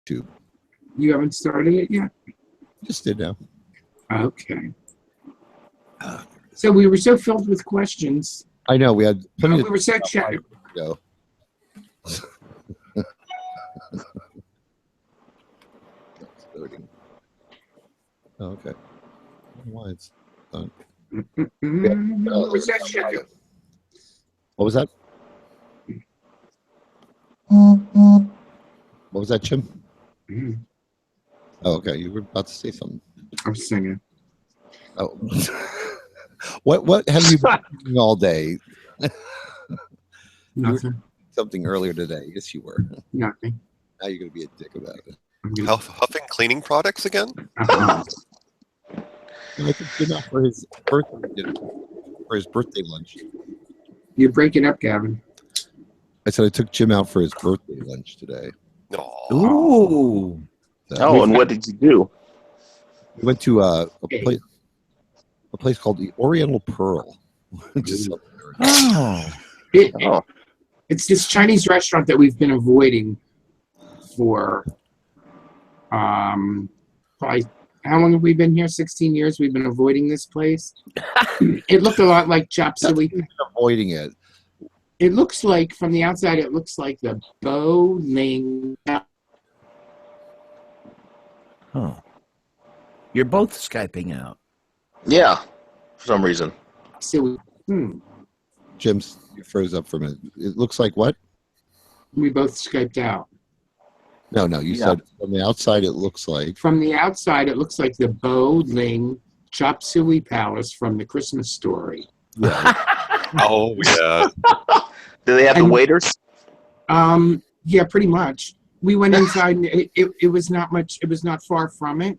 YouTube. You haven't started it yet? Just did now. Okay. So we were so filled with questions. I know we had plenty we were so chatting. Go. Oh, okay. Why it's done. What was that, chicken? What was that? What was that, Jim? Oh, okay. You were about to say something. I'm singing. Oh. What have you been doing all day? Nothing. Something earlier today. Yes, you were. Nothing. Now you're going to be a dick about it. Huffing cleaning products again? Uh-huh. I took Jim out for his birthday dinner, for his birthday lunch. You're breaking up, Gavin. I said I took Jim out for his birthday lunch today. Ooh. So and what did you do? we went to a place called the Oriental Pearl. Just It's this Chinese restaurant that we've been avoiding for probably, how long have we been here? 16 years we've been avoiding this place. It looked a lot like chop suey. Avoiding it. It looks like, from the outside, it looks like the bowling. Oh. You're both Skyping out. Yeah, for some reason. So, Jim's you froze up for a minute. It looks like what? we both Skyped out. No, you said from the outside it looks like. From the outside, it looks like the Bowling Chop Suey Palace from the Christmas Story. Yeah. Oh, yeah. Do they have the waiters? Yeah, pretty much. We went inside, and it was not much. It was not far from it.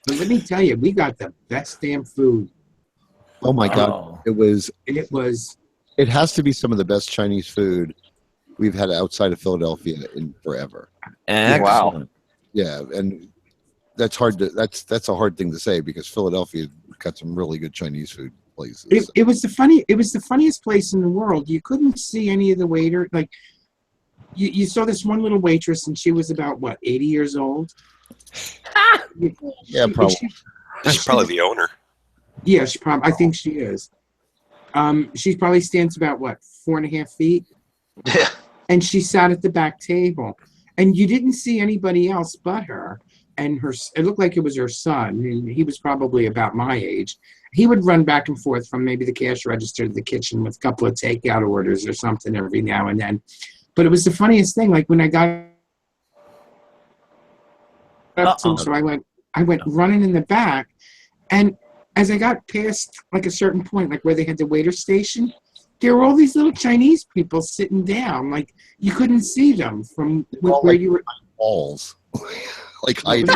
But let me tell you, we got the best damn food. Oh my God! It was. It has to be some of the best Chinese food we've had outside of Philadelphia in forever. Excellent. Yeah, and that's hard to. That's a hard thing to say because Philadelphia got some really good Chinese food places. It was the funniest place in the world. You couldn't see any of the waiter. Like you saw this one little waitress, and she was about what, 80 years old. Yeah, probably. She's probably the owner. Yeah, I think she is. She probably stands about what, 4.5 feet. Yeah. And she sat at the back table, and you didn't see anybody else but her. And it looked like it was her son, and he was probably about my age. He would run back and forth from maybe the cash register to the kitchen with a couple of takeout orders or something every now and then. But it was the funniest thing. Like when I got up to him, so I went running in the back, and as I got past like a certain point, like where they had the waiter station, there were all these little Chinese people sitting down. Like you couldn't see them from where you were. Walls, like hiding.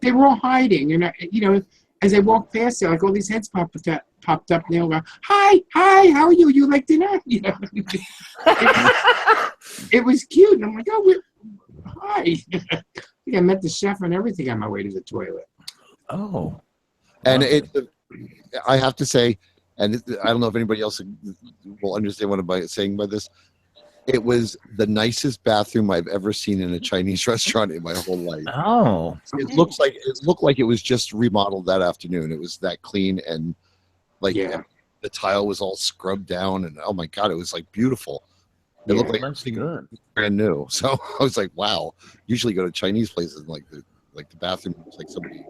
They were all hiding, and as I walked past there, like all these heads popped up, and they all go, "Hi, how are you? You like dinner?" It was cute, and I'm like, "Oh, hi." I think I met the chef and everything on my way to the toilet. Oh. And I have to say, and I don't know if anybody else will understand what I'm saying by this. It was the nicest bathroom I've ever seen in a Chinese restaurant in my whole life. Oh, it looked like it was just remodeled that afternoon. It was that clean and the tile was all scrubbed down, and oh my God, it was like beautiful. It looked like everything brand new. So I was like, wow. Usually go to Chinese places and like the bathroom was like somebody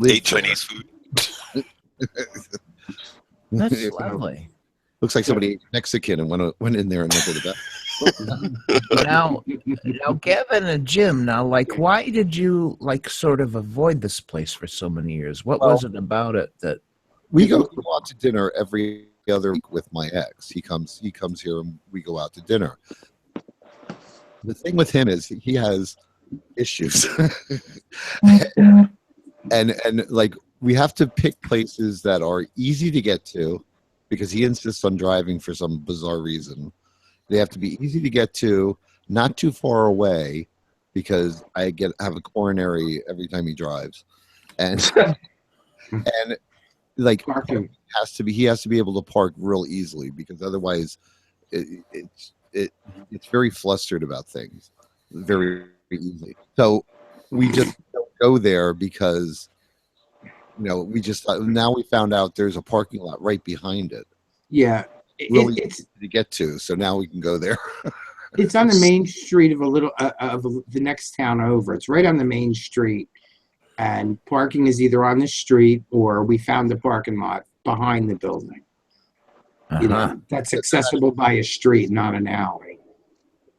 ate Chinese food. That's lovely. Looks like somebody ate Mexican and went in there and went to the bathroom. Now, Kevin and Jim. Now, why did you sort of avoid this place for so many years? What was it about it that we go out to dinner every other week with my ex? He comes here and we go out to dinner. The thing with him is he has issues, and like we have to pick places that are easy to get to because he insists on driving for some bizarre reason. They have to be easy to get to, not too far away, because I have a coronary every time he drives, and like he has to be able to park real easily because otherwise it's very flustered about things. very easily. So we just don't go there because we just now we found out there's a parking lot right behind it. Yeah, Really it's easy to get to, so now we can go there. it's on the main street of the next town over. It's right on the main street, and parking is either on the street or we found the parking lot behind the building. That's accessible by a street, not an alley.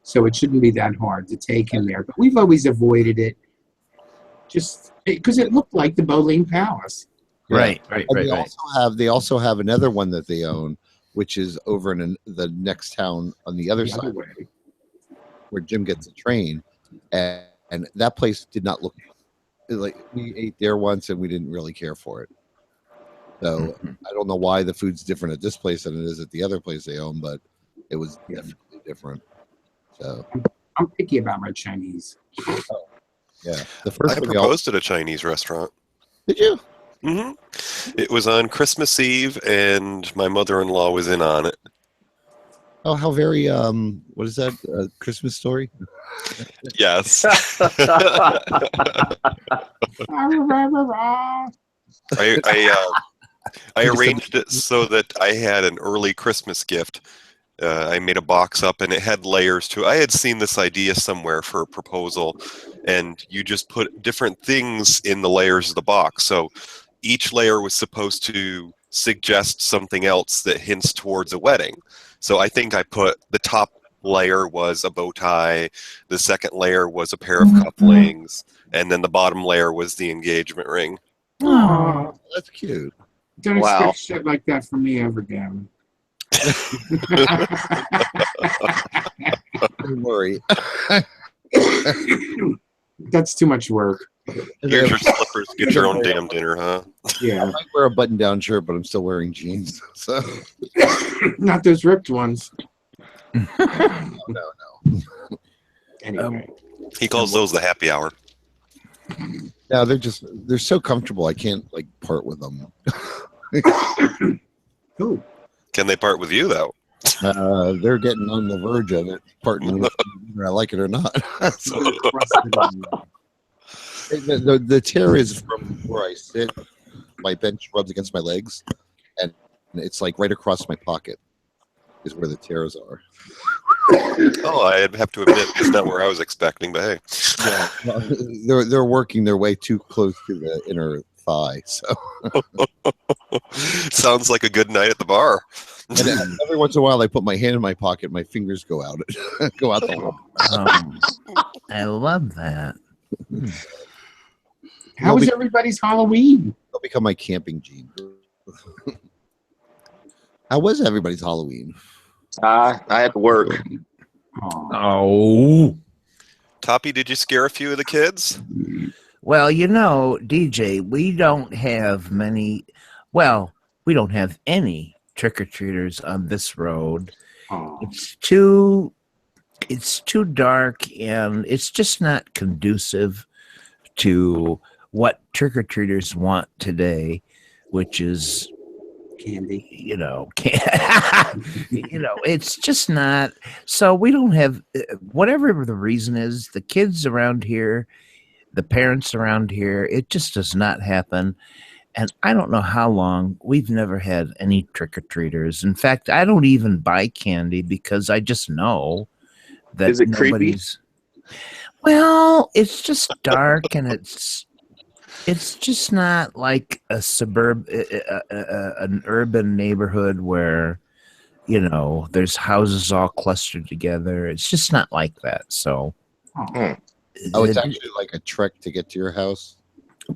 So it shouldn't be that hard to take him there. But we've always avoided it, just because it looked like the Boleyn Palace. Right. They also have another one that they own, which is over in the next town on the other side, where Jim gets a train, and that place did not look like we ate there once and we didn't really care for it. So I don't know why the food's different at this place than it is at the other place they own, but it was definitely different. So I'm picky about my Chinese. Yeah, I proposed at a Chinese restaurant. Did you? Mm-hmm. It was on Christmas Eve, and my mother-in-law was in on it. Oh, how very what is that? Christmas Story? Yes. I arranged it so that I had an early Christmas gift. I made a box up, and it had layers to it. I had seen this idea somewhere for a proposal, and you just put different things in the layers of the box. So each layer was supposed to suggest something else that hints towards a wedding. So I think I put the top layer was a bow tie, the second layer was a pair of cufflinks, and then the bottom layer was the engagement ring. Oh, that's cute. Don't expect shit like that from me ever, Gavin. Don't worry. That's too much work. Here's your slippers. Get your own damn dinner, huh? Yeah. I might wear a button-down shirt, but I'm still wearing jeans. So not those ripped ones. No. Anyway, he calls those the happy hour. Yeah, they're so comfortable. I can't part with them. Cool. Can they part with you though? They're getting on the verge of it, parting with whether I like it or not. The tear is from where I sit. My bench rubs against my legs, and it's right across my pocket is where the tears are. Oh, I'd have to admit it's not where I was expecting, but hey. Yeah, well, they're working their way too close to the inner thigh. So sounds like a good night at the bar. And every once in a while, I put my hand in my pocket, my fingers go out the wall. I love that. How was everybody's Halloween? They'll become my camping gene. How was everybody's Halloween? I had to work. Oh. Toppy, did you scare a few of the kids? Well, DJ, we don't have many. Well, we don't have any trick-or-treaters on this road. Oh. It's too dark, and it's just not conducive to what trick-or-treaters want today, which is candy. It's just not. So we don't have, whatever the reason is, the kids around here, the parents around here, it just does not happen. And I don't know how long we've never had any trick-or-treaters. In fact, I don't even buy candy because I just know that is it creepy? Well, it's just dark, and it's just not like a an urban neighborhood where, there's houses all clustered together. It's just not like that. So, it's actually like a trek to get to your house.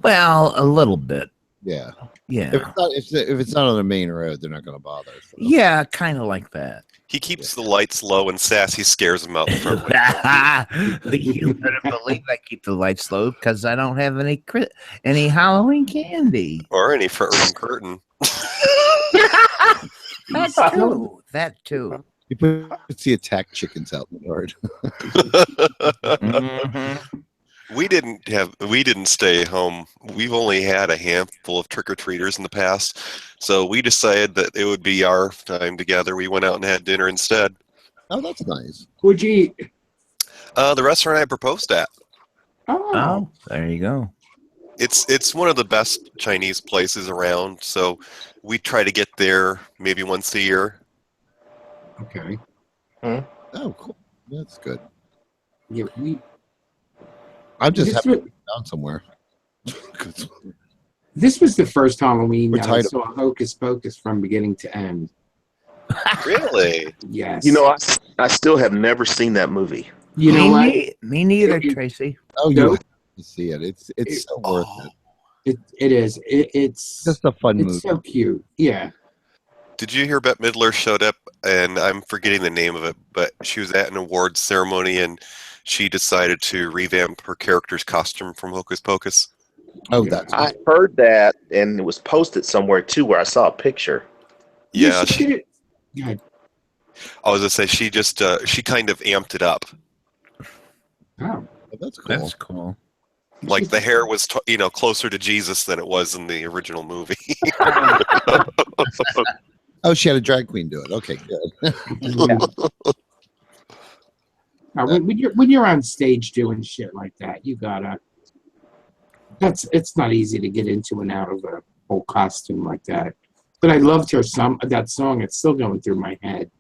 Well, a little bit. Yeah. Yeah. If it's not on the main road, they're not going to bother. So. Yeah, kind of like that. He keeps the lights low, and Sassy scares him out. You better believe I keep the lights low because I don't have any Halloween candy Or any front room curtain. That too. You put the attack chickens out in the yard. Mm-hmm. We didn't stay home. We've only had a handful of trick-or-treaters in the past, so we decided that it would be our time together. We went out and had dinner instead. Oh, that's nice. What'd you eat? The restaurant I proposed at. Oh, there you go. It's one of the best Chinese places around, so we try to get there maybe once a year. okay. Oh, cool. That's good. Yeah, I'm just This happy was- to be down somewhere. 'Cause this was the first Halloween We're that I tired of- saw Hocus Pocus from beginning to end. Really? Yes. You know, I still have never seen that movie. You know what? Me neither, It- Tracy. oh, you Nope. have to see it. It's so worth Oh. it. It is. It's Just a fun it's movie. so cute. Yeah. Did you hear Bette Midler showed up, and I'm forgetting the name of it, but she was at an awards ceremony, and she decided to revamp her character's costume from Hocus Pocus. Oh, Yeah. that's I heard that, and it was posted somewhere too, where I saw a picture. Yeah, she did it. Yeah. I was gonna say she just she kind of amped it up. Oh. that's cool. That's cool. Like the hair was, closer to Jesus than it was in the original movie. Oh, she had a drag queen do it. Okay, good. When you're on stage doing shit like that, you gotta. It's not easy to get into and out of a whole costume like that. But I loved that song. It's still going through my head.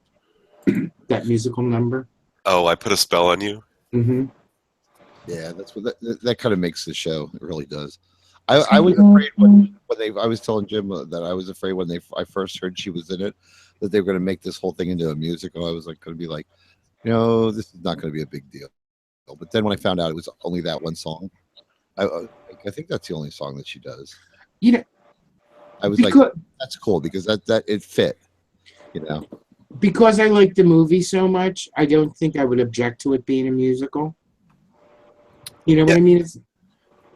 That musical number. Oh, I put a spell on you. Mm-hmm. Yeah, that's what that kind of makes the show. It really does. I was afraid when I was telling Jim that I was afraid when I first heard she was in it that they were going to make this whole thing into a musical. I was like going to be like, this is not going to be a big deal. But then when I found out it was only that one song, I think that's the only song that she does. I was like, that's cool because that it fit. Because I like the movie so much, I don't think I would object to it being a musical. You know what I mean? It's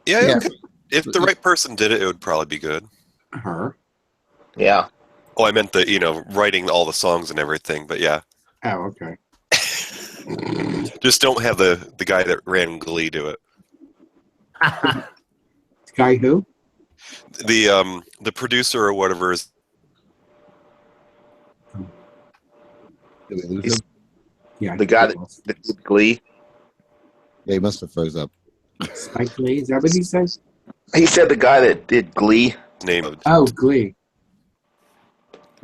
Yeah. Okay. If the right person did it, it would probably be good. her. Yeah. Oh, I meant the writing all the songs and everything. But yeah, Oh, okay. just don't have the guy that ran Glee do it. Guy who? The producer or whatever is. Did we lose him? Yeah. The guy that did Glee. Yeah, he must have froze up. Spike Lee. Is that what he says? He said the guy that did Glee. Name of Oh, Glee.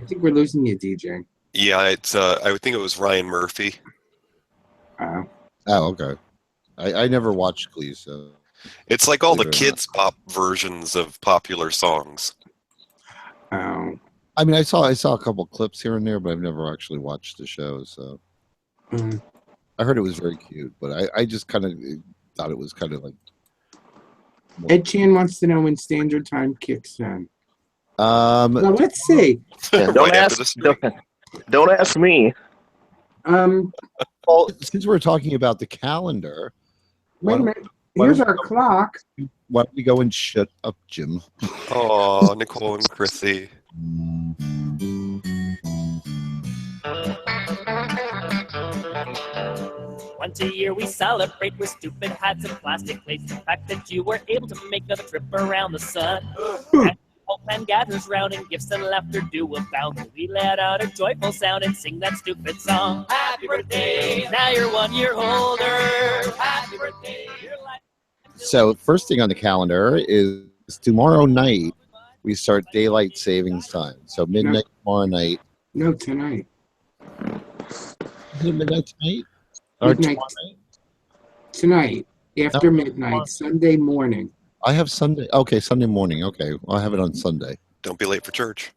I think we're losing you, DJ. Yeah, it's I would think it was Ryan Murphy. Oh. Oh, okay. I never watched Glee, so It's like all the Believe it or kids pop versions of popular songs. Oh. I mean, I saw a couple clips here and there, but I've never actually watched the show. So Mm. I heard it was very cute, but I just kind of thought it was kind of like. Ed Chan wants to know when Standard Time kicks in. Um, Well, let's see. Yeah, Right after the stream. don't ask me. well, since we're talking about the calendar, Wait a minute. why Here's don't- our clock. why don't we go and shut up, Jim? Oh, Nicole and Chrissy. Once a year we celebrate with stupid hats and plastic plates. The fact that you were able to make another trip around the sun. And the whole clan gathers round and gifts and laughter do abound. We let out a joyful sound and sing that stupid song. Happy birthday, now you're 1 year older. Happy birthday, your life. So first thing on the calendar is tomorrow night. We start daylight savings time. So midnight tomorrow night. No, tonight. Is it midnight tonight? Or Midnight. tomorrow night? Tonight. After No, midnight. tomorrow. Sunday morning. I have Sunday. Okay, Sunday morning. Okay, I'll have it on Sunday. Don't be late for church.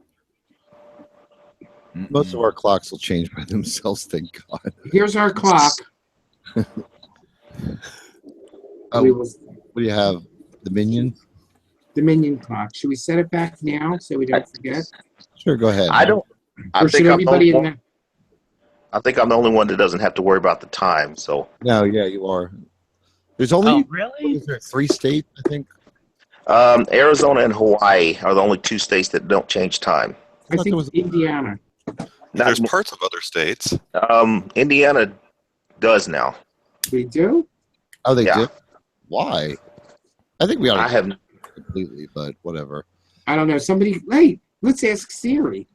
Most of our clocks will change by themselves. Thank God. Here's our clock. Oh, We will, what do you have? The Minion? the Minion clock. Should we set it back now so we don't forget? Sure, go ahead. I don't. I Or should think I'm the everybody only in the I think I'm the only one that doesn't have to worry about the time. So No, yeah, you are. There's only Oh, really? is there 3 states, I think. Arizona and Hawaii are the only 2 states that don't change time. I thought there think was- Indiana. There's parts of other states. Indiana does now. We do? Oh, they Yeah. do. Why? I think we ought to I have. completely, but whatever. I don't know. Somebody, hey, let's ask Siri.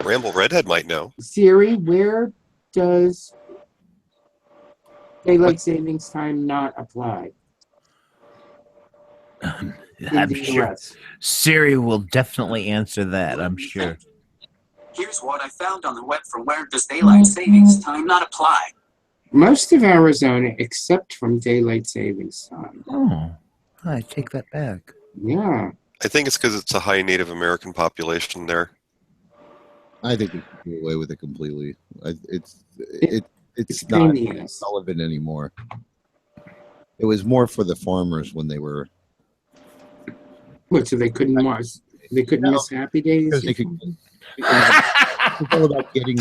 Ramble Redhead might know. Siri, where does Daylight savings time not applied in I'm the sure US. Siri will definitely answer that. I'm sure. Here's what I found on the web for where does daylight savings time not apply. Most of Arizona, except from daylight savings time. Oh, I take that back. Yeah. I think it's because it's a high Native American population there. I think we can do away with it completely. It's It's a not pain in the ass. relevant anymore. It was more for the farmers when they were What? So they couldn't miss Happy Days? because they could. It's all about getting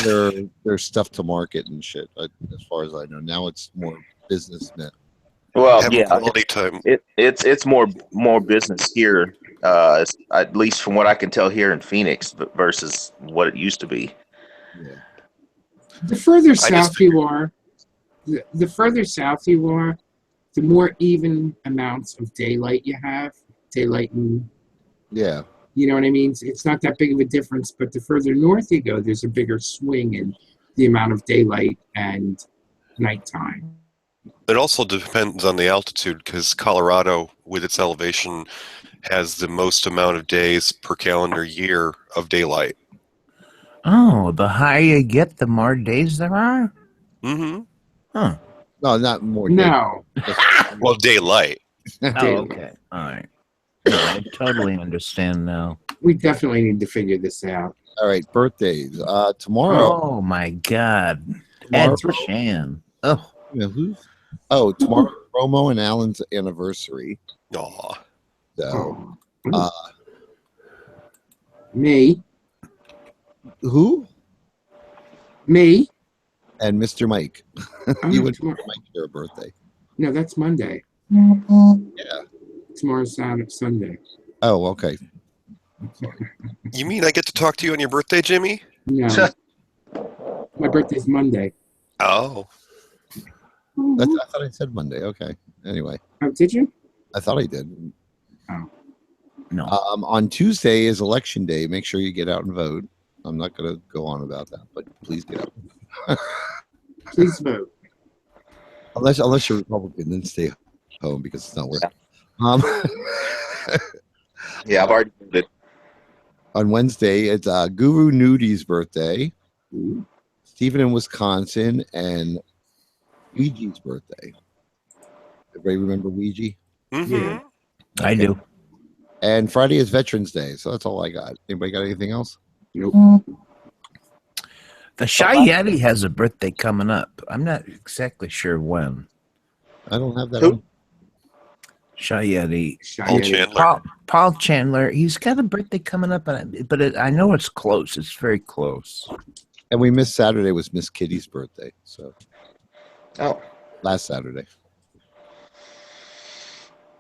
their stuff to market and shit. As far as I know, now it's more business net. Well, Have yeah, quality time. it's more business here, at least from what I can tell here in Phoenix versus what it used to be. Yeah. The further just south you are, the further south you are, the more even amounts of daylight you have. Daylight and Yeah. you know what I mean? It's not that big of a difference, but the further north you go, there's a bigger swing in the amount of daylight and nighttime. It also depends on the altitude because Colorado, with its elevation, has the most amount of days per calendar year of daylight. Oh, the higher you get, the more days there are? Mm-hmm. Huh. No, not more. No. Well, daylight. Oh, Daylight. okay. All right. No, I totally understand now. We definitely need to figure this out. All right, birthdays. Tomorrow. Oh, my God. Tomorrow. Ed Shan. Oh, Who's? Oh, tomorrow. Romo and Alan's anniversary. Aw. So, Oh. Me. who? Me. And Mr. Mike. Oh, You would tomorrow. Mike your birthday. No, that's Monday. Yeah. Tomorrow's Sunday. Oh, okay. You mean I get to talk to you on your birthday, Jimmy? No. My birthday's Monday. Oh. I thought I said Monday. Okay. Anyway, Oh, did you? I thought I did. no. On Tuesday is election day. Make sure you get out and vote. I'm not going to go on about that, but please get out. Please vote. Unless you're Republican, then stay home because it's not worth it. Yeah, I've already did it. On Wednesday, it's Guru Nudi's birthday. Ooh. Stephen in Wisconsin, and Ouija's birthday. Everybody remember Ouija? Mm-hmm. Yeah. I do. And Friday is Veterans Day, so that's all I got. Anybody got anything else? Nope. The Shy Yeti has a birthday coming up. I'm not exactly sure when. I don't have that. Who? on. Shy Yeti. Paul Chandler. Paul Chandler. He's got a birthday coming up, but I know it's close. It's very close. And we missed Saturday was Miss Kitty's birthday, so Oh, last Saturday.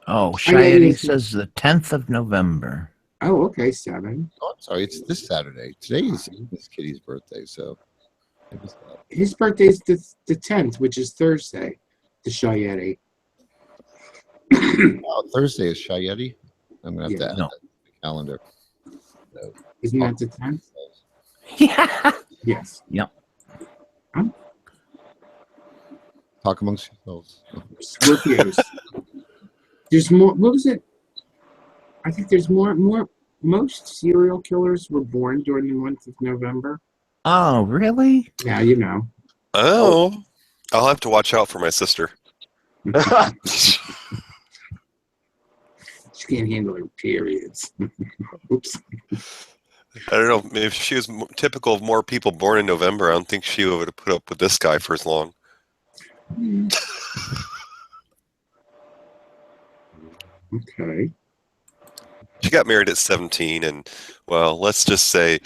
Oh, Shy yeah, Yeti yeah. says the 10th of November. Oh, okay, 7. Oh, I'm sorry, it's this Saturday. Today is Miss Kitty's birthday, so it was that. His birthday's the 10th, which is Thursday. The Shayeti. Oh, Thursday is Shy Yeti. I'm gonna have to add No. that to the calendar. Isn't that the 10th? Yeah. Yes. Talk amongst yourselves. Scorpios. There's more. What was it? I think there's more. Most serial killers were born during the month of November. Oh, really? Now you know. Oh. I'll have to watch out for my sister. She can't handle her periods. Oops. I don't know. If she was typical of more people born in November, I don't think she would have put up with this guy for as long. Okay. She got married at 17, and well, let's just say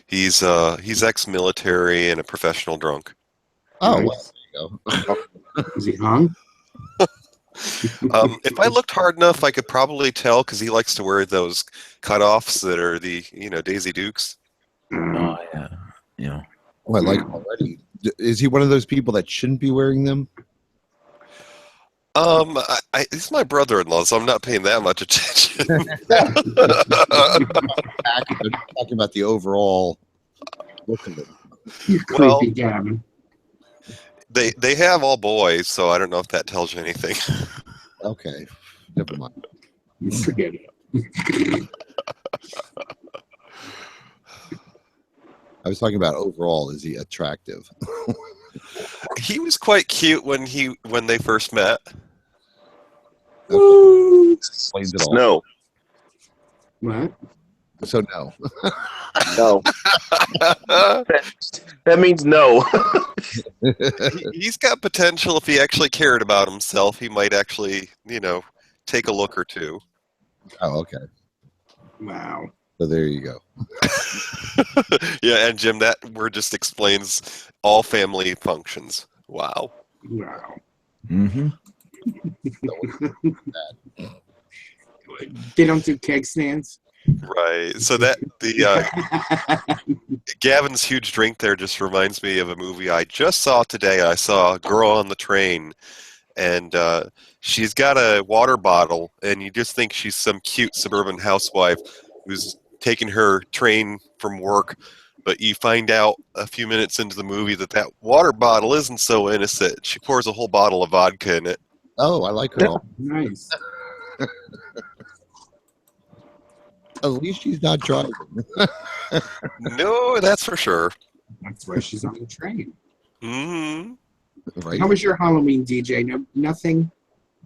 he's ex-military and a professional drunk. Oh, Nice. well, there you go. Is he hung? If I looked hard enough, I could probably tell because he likes to wear those cutoffs that are the Daisy Dukes. Oh, yeah. Yeah. Oh, I like him already. Is he one of those people that shouldn't be wearing them? He's my brother-in-law, so I'm not paying that much attention. Talking about the overall look of it. You Well- creepy Gavin. They have all boys, so I don't know if that tells you anything. Okay, never mind. Forget it. I was talking about overall. Is he attractive? He was quite cute when they first met. Explains it all. No, What? So no. no. That means no. He's got potential if he actually cared about himself. He might actually, take a look or two. Oh, okay. Wow. So there you go. Yeah, and Jim, that word just explains all family functions. Wow. Wow. Mm-hmm. They don't do keg stands? Right. So that Gavin's huge drink there just reminds me of a movie I just saw today. I saw a girl on the train, and she's got a water bottle, and you just think she's some cute suburban housewife who's taking her train from work. But you find out a few minutes into the movie that water bottle isn't so innocent. She pours a whole bottle of vodka in it. Oh, I like her. Nice. At least she's not driving. No, that's for sure. That's why she's on the train. Hmm. Right? How was your Halloween, DJ? No, nothing?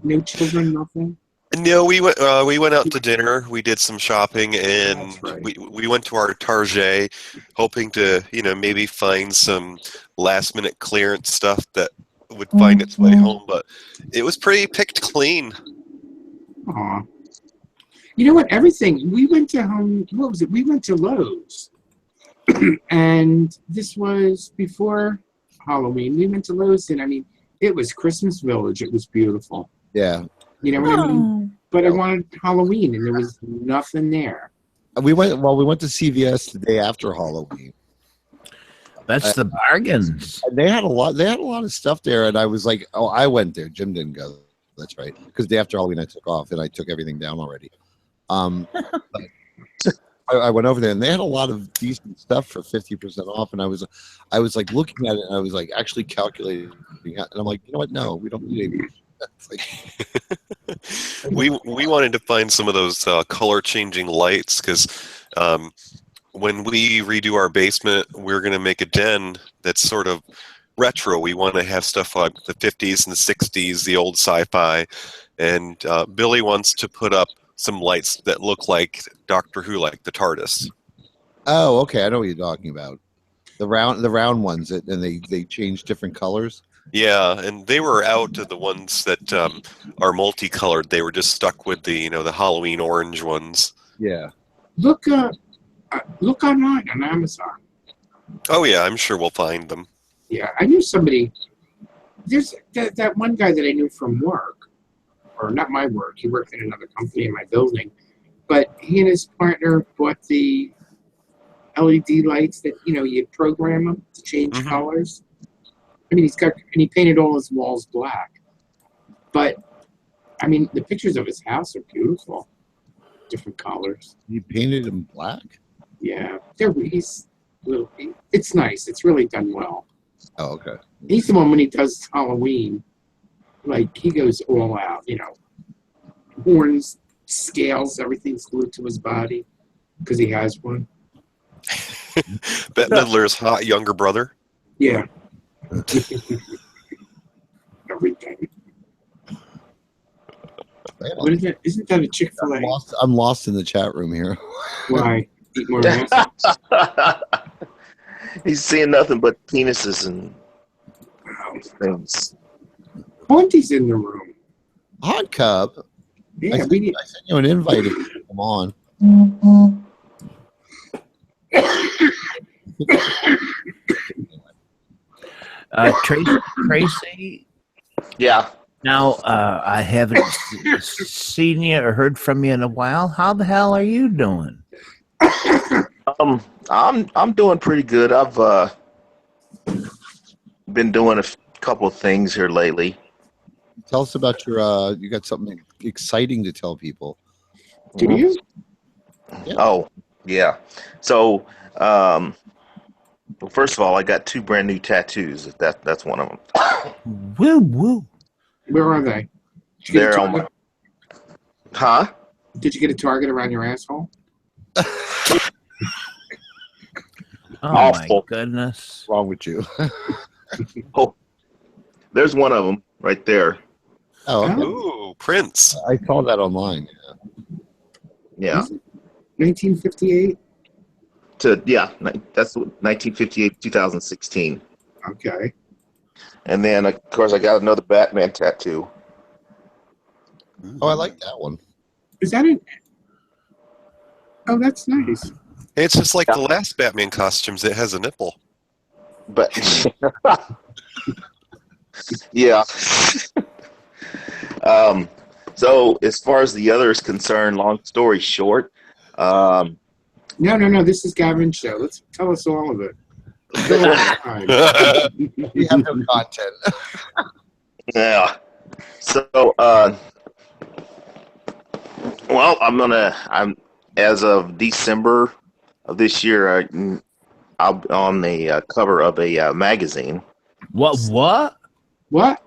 No children, nothing? No, we went out to dinner. We did some shopping, and That's right. we went to our Target, hoping to maybe find some last minute clearance stuff that would find its way home. But it was pretty picked clean. Aw. You know what? Everything. We went to what was it? We went to Lowe's. And this was before Halloween. We went to Lowe's, and I mean, it was Christmas Village. It was beautiful. Yeah. You know what I mean? But I wanted Halloween, and there was nothing there. We went to CVS the day after Halloween. That's the bargains. And they had a lot of stuff there, and I was like, oh, I went there. Jim didn't go. That's right. Because the day after Halloween I took off, and I took everything down already. I went over there, and they had a lot of decent stuff for 50% off, and I was like looking at it, and I was like actually calculating, and I'm like, you know what? No, we don't need any. We wanted to find some of those color changing lights because when we redo our basement, we're going to make a den that's sort of retro. We want to have stuff like the 50s and the 60s, the old sci-fi, and Billy wants to put up some lights that look like Doctor Who, like the TARDIS. Oh, okay, I know what you're talking about. The round ones, and they change different colors. Yeah, and they were out of the ones that are multicolored. They were just stuck with the the Halloween orange ones. Yeah. Look online on Amazon. Oh yeah, I'm sure we'll find them. Yeah, I knew somebody. There's that one guy that I knew from work, or not my work. He worked in another company in my building, but he and his partner bought the LED lights that you program them to change colors. I mean, he painted all his walls black, but I mean, the pictures of his house are beautiful, different colors. He painted them black. Yeah, it's nice. It's really done well. Oh, okay. He's the one when he does Halloween, like he goes all out. Horns, scales, everything's glued to his body because he has one. Bette Midler's hot younger brother. Yeah. Everything. What is that? Isn't that a Chick-fil-A? I'm lost in the chat room here. Why? Eat more ass? He's seeing nothing but penises and things. Monty's in the room. Hot Cub. Yeah, I sent you an invite if you come on. Tracy. Yeah. Now, I haven't seen you or heard from you in a while. How the hell are you doing? I'm doing pretty good. I've been doing a couple of things here lately. Tell us about your. You got something exciting to tell people. Do you? Yeah. Oh, yeah. So, Well, first of all, I got 2 brand new tattoos. That's one of them. Woo woo. Where are they? They're on my. Huh? Did you get a target around your asshole? Oh Awful. my goodness. What's wrong with you? Oh, there's one of them right there. Oh, okay. Ooh, Prince. I saw that online. Yeah. 1958. That's 1958, 2016. Okay. And then of course I got another Batman tattoo. Oh, I like that one. Is that it? Oh, that's nice. It's just like the last Batman costumes. It has a nipple. But yeah. So as far as the other is concerned, long story short, No. This is Gavin's show. Let's tell us all of it. Go on. We have no content. yeah. So well, I'm as of December of this year, I'm on the cover of a magazine. What? What?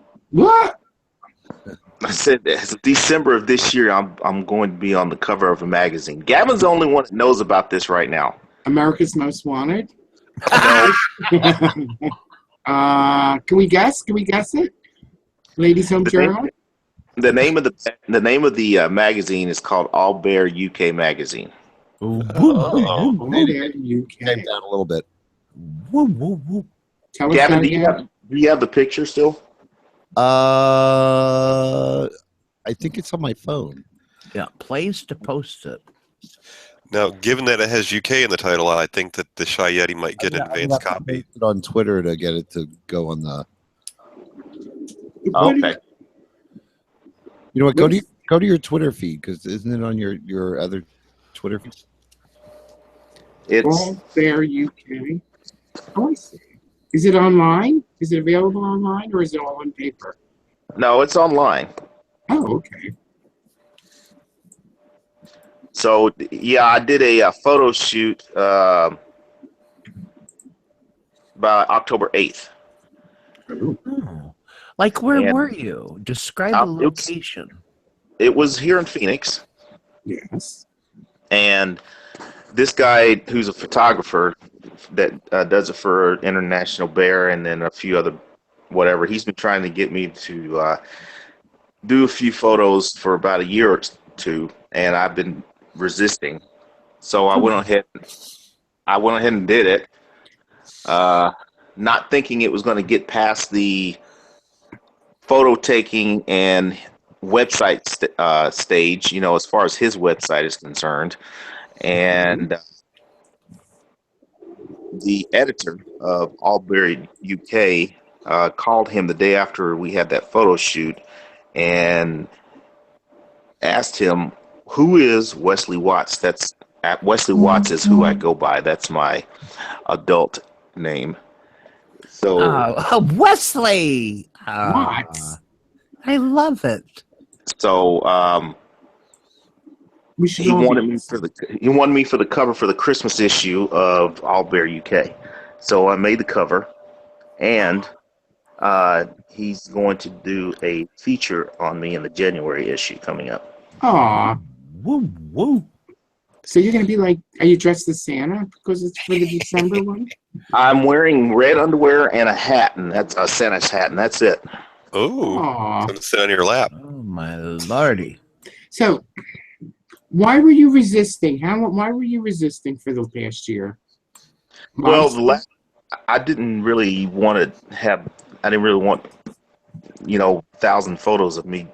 I said as of December of this year, I'm going to be on the cover of a magazine. Gavin's the only one that knows about this right now. America's Most Wanted. No, Can we guess? Can we guess it? Ladies Home Journal. the name of the magazine is called All Bear UK Magazine. Woo Oh. Oh, Maybe there, Came UK. down a little bit. woo woo woo. Tell us Gavin, that do you again. have the picture still? I think it's on my phone. Yeah, place to post it. Now, given that it has UK in the title, I think that the Shy Yeti might get an I'm gonna advanced have to copy. post it on Twitter to get it to go on the. Okay. You know what? Go to your Twitter feed because isn't it on your other Twitter feed? It's All Fair UK. Oh, I see. Is it online? Is it available online or is it all on paper? no, it's online. Oh, okay. So yeah, I did a photo shoot by October 8th. Oh. Like, where And- were you? Describe Uh, the location. It was here in Phoenix, Yes. and this guy who's a photographer that does it for International Bear and then a few other whatever. He's been trying to get me to do a few photos for about a year or two, and I've been resisting. So I went ahead and did it, not thinking it was going to get past the photo taking and website stage, as far as his website is concerned. And the editor of Allberry UK called him the day after we had that photo shoot and asked him, who is Wesley Watts? Wesley Watts is who I go by. That's my adult name. So, Wesley! Watts. I love it. so We should he all wanted be- me for the cover for the Christmas issue of All Bear UK. So I made the cover, and he's going to do a feature on me in the January issue coming up. Aw. Woo woo. So you're going to be like, are you dressed as Santa because it's for the December one? I'm wearing red underwear and a hat, and that's a Santa's hat, and that's it. Oh, Aw. going to sit on your lap. Oh, my lordy. So why were you resisting? Why were you resisting for the past year? Well, I didn't really want 1,000 photos of me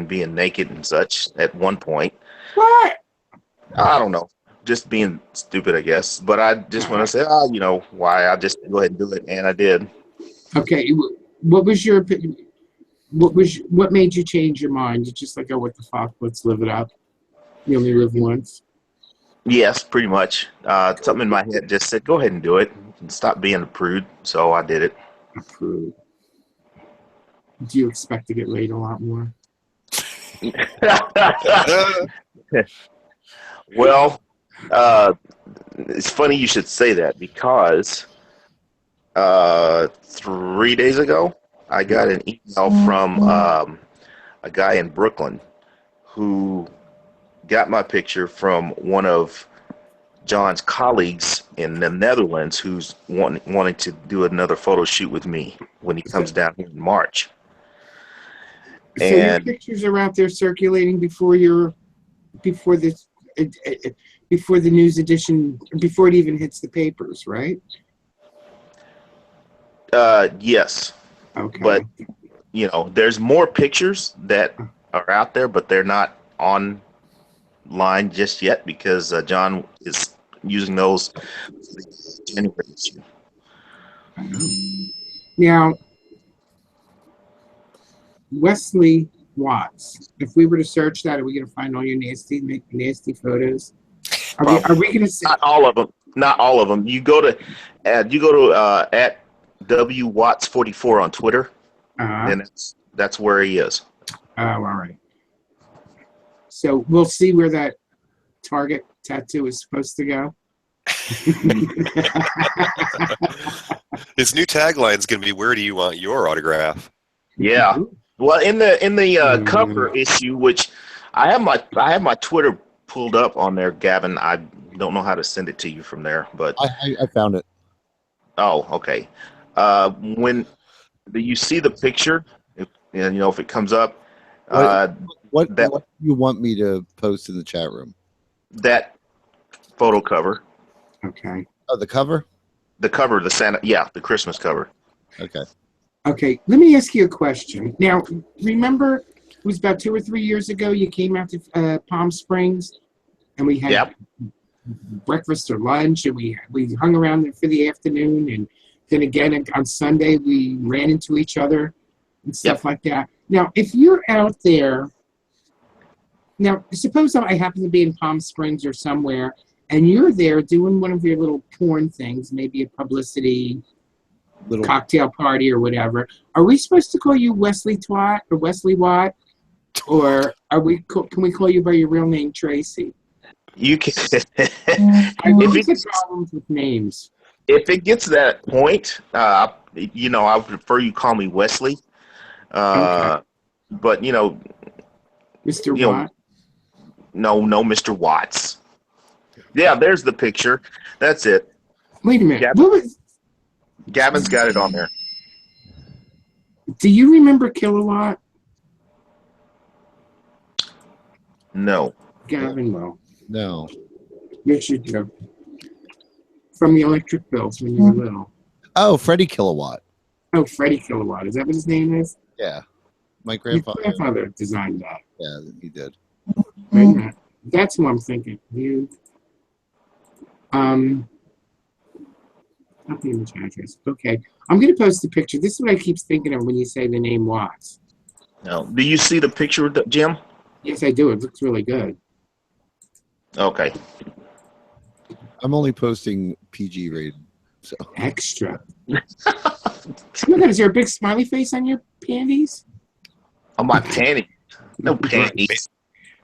being naked and such at one point. What? I don't know, just being stupid, I guess. But I just want to say, why? I just go ahead and do it, and I did. Okay. What was your opinion? What made you change your mind? You're just like, oh, what the fuck? Let's live it up. You only live once. Yes, pretty much. Something in my head just said, go ahead and do it, and stop being a prude. So I did it. Approved. Do you expect to get laid a lot more? Well, it's funny you should say that because 3 days ago, I got an email from a guy in Brooklyn who got my picture from one of John's colleagues in the Netherlands who's wanting to do another photo shoot with me when he comes down here in March. So your And pictures are out there circulating before this before the news edition, before it even hits the papers, right? yes, Okay. but you know, there's more pictures that are out there, but they're not online just yet because John is using those for the January issue. Now, Wesley Watts. If we were to search that, are we going to find all your nasty photos? Are we going to see? Not all of them. Not all of them. You go to at W Watts 44 on Twitter, and that's where he is. Oh, all right. So we'll see where that target tattoo is supposed to go. His new tagline is going to be, "Where do you want your autograph?" Yeah. Well, in the cover issue, which I have my Twitter pulled up on there, Gavin. I don't know how to send it to you from there, but I found it. Oh, okay. When you see the picture, if it comes up, What do you want me to post in the chat room? That photo cover. Okay. Oh, the cover? The cover, the Christmas cover. Okay. Okay, let me ask you a question. Now, remember, it was about 2 or 3 years ago you came out to Palm Springs, and we had breakfast or lunch, and we hung around there for the afternoon, and then again on Sunday we ran into each other and stuff like that. Now, if you're out there, now suppose I happen to be in Palm Springs or somewhere, and you're there doing one of your little porn things, maybe a publicity cocktail party or whatever. Are we supposed to call you Wesley Twat or Wesley Watt, or can we call you by your real name, Tracy? You can. I always have problems with names. If it gets to that point, I would prefer you call me Wesley. Okay. But Mr. Watt. No, Mr. Watts. Yeah, there's the picture. That's it. Wait a minute. Gavin's got it on there. Do you remember Kilowatt? No. Gavin will. No. Yes, you do. From the electric bills when you were little. Oh, Freddie Kilowatt. Oh, Freddie Kilowatt. Is that what his name is? Yeah. My Your grandfather designed that. Yeah, he did. Wait a minute. That's what I'm thinking. Not the image address. Okay. I'm going to post the picture. This is what I keep thinking of when you say the name Watts. No. Do you see the picture, Jim? Yes, I do. It looks really good. Okay. I'm only posting PG rated. So. Extra. Oh my God, is there a big smiley face on your panties? On my panties. No panties.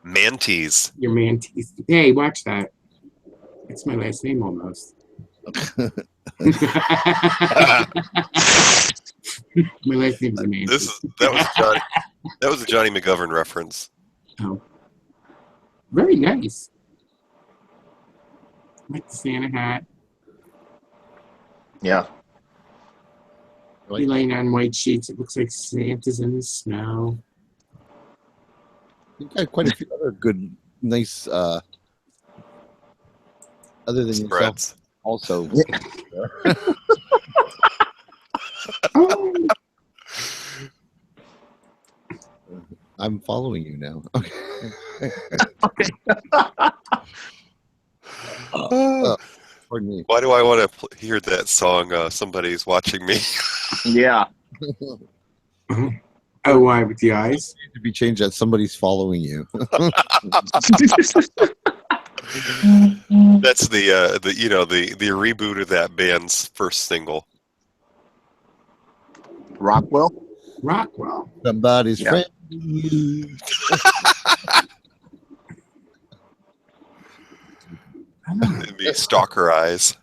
Manties. Your manties. Hey, watch that. That's my last name almost. My last name's a mantis. That was a Johnny McGovern reference. Oh. Very nice. Like the Santa hat. Yeah. You're laying on white sheets. It looks like Santa's in the snow. You've got quite a few other good, nice, other than spreads. Yourself, also. Oh. I'm following you now. Okay. Pardon me. Why do I want to hear that song? Somebody's watching me. Yeah. Oh, why with the eyes? To be changed that somebody's following you. That's the reboot of that band's first single. Rockwell. Somebody's friend. It'd be Stalker Eyes.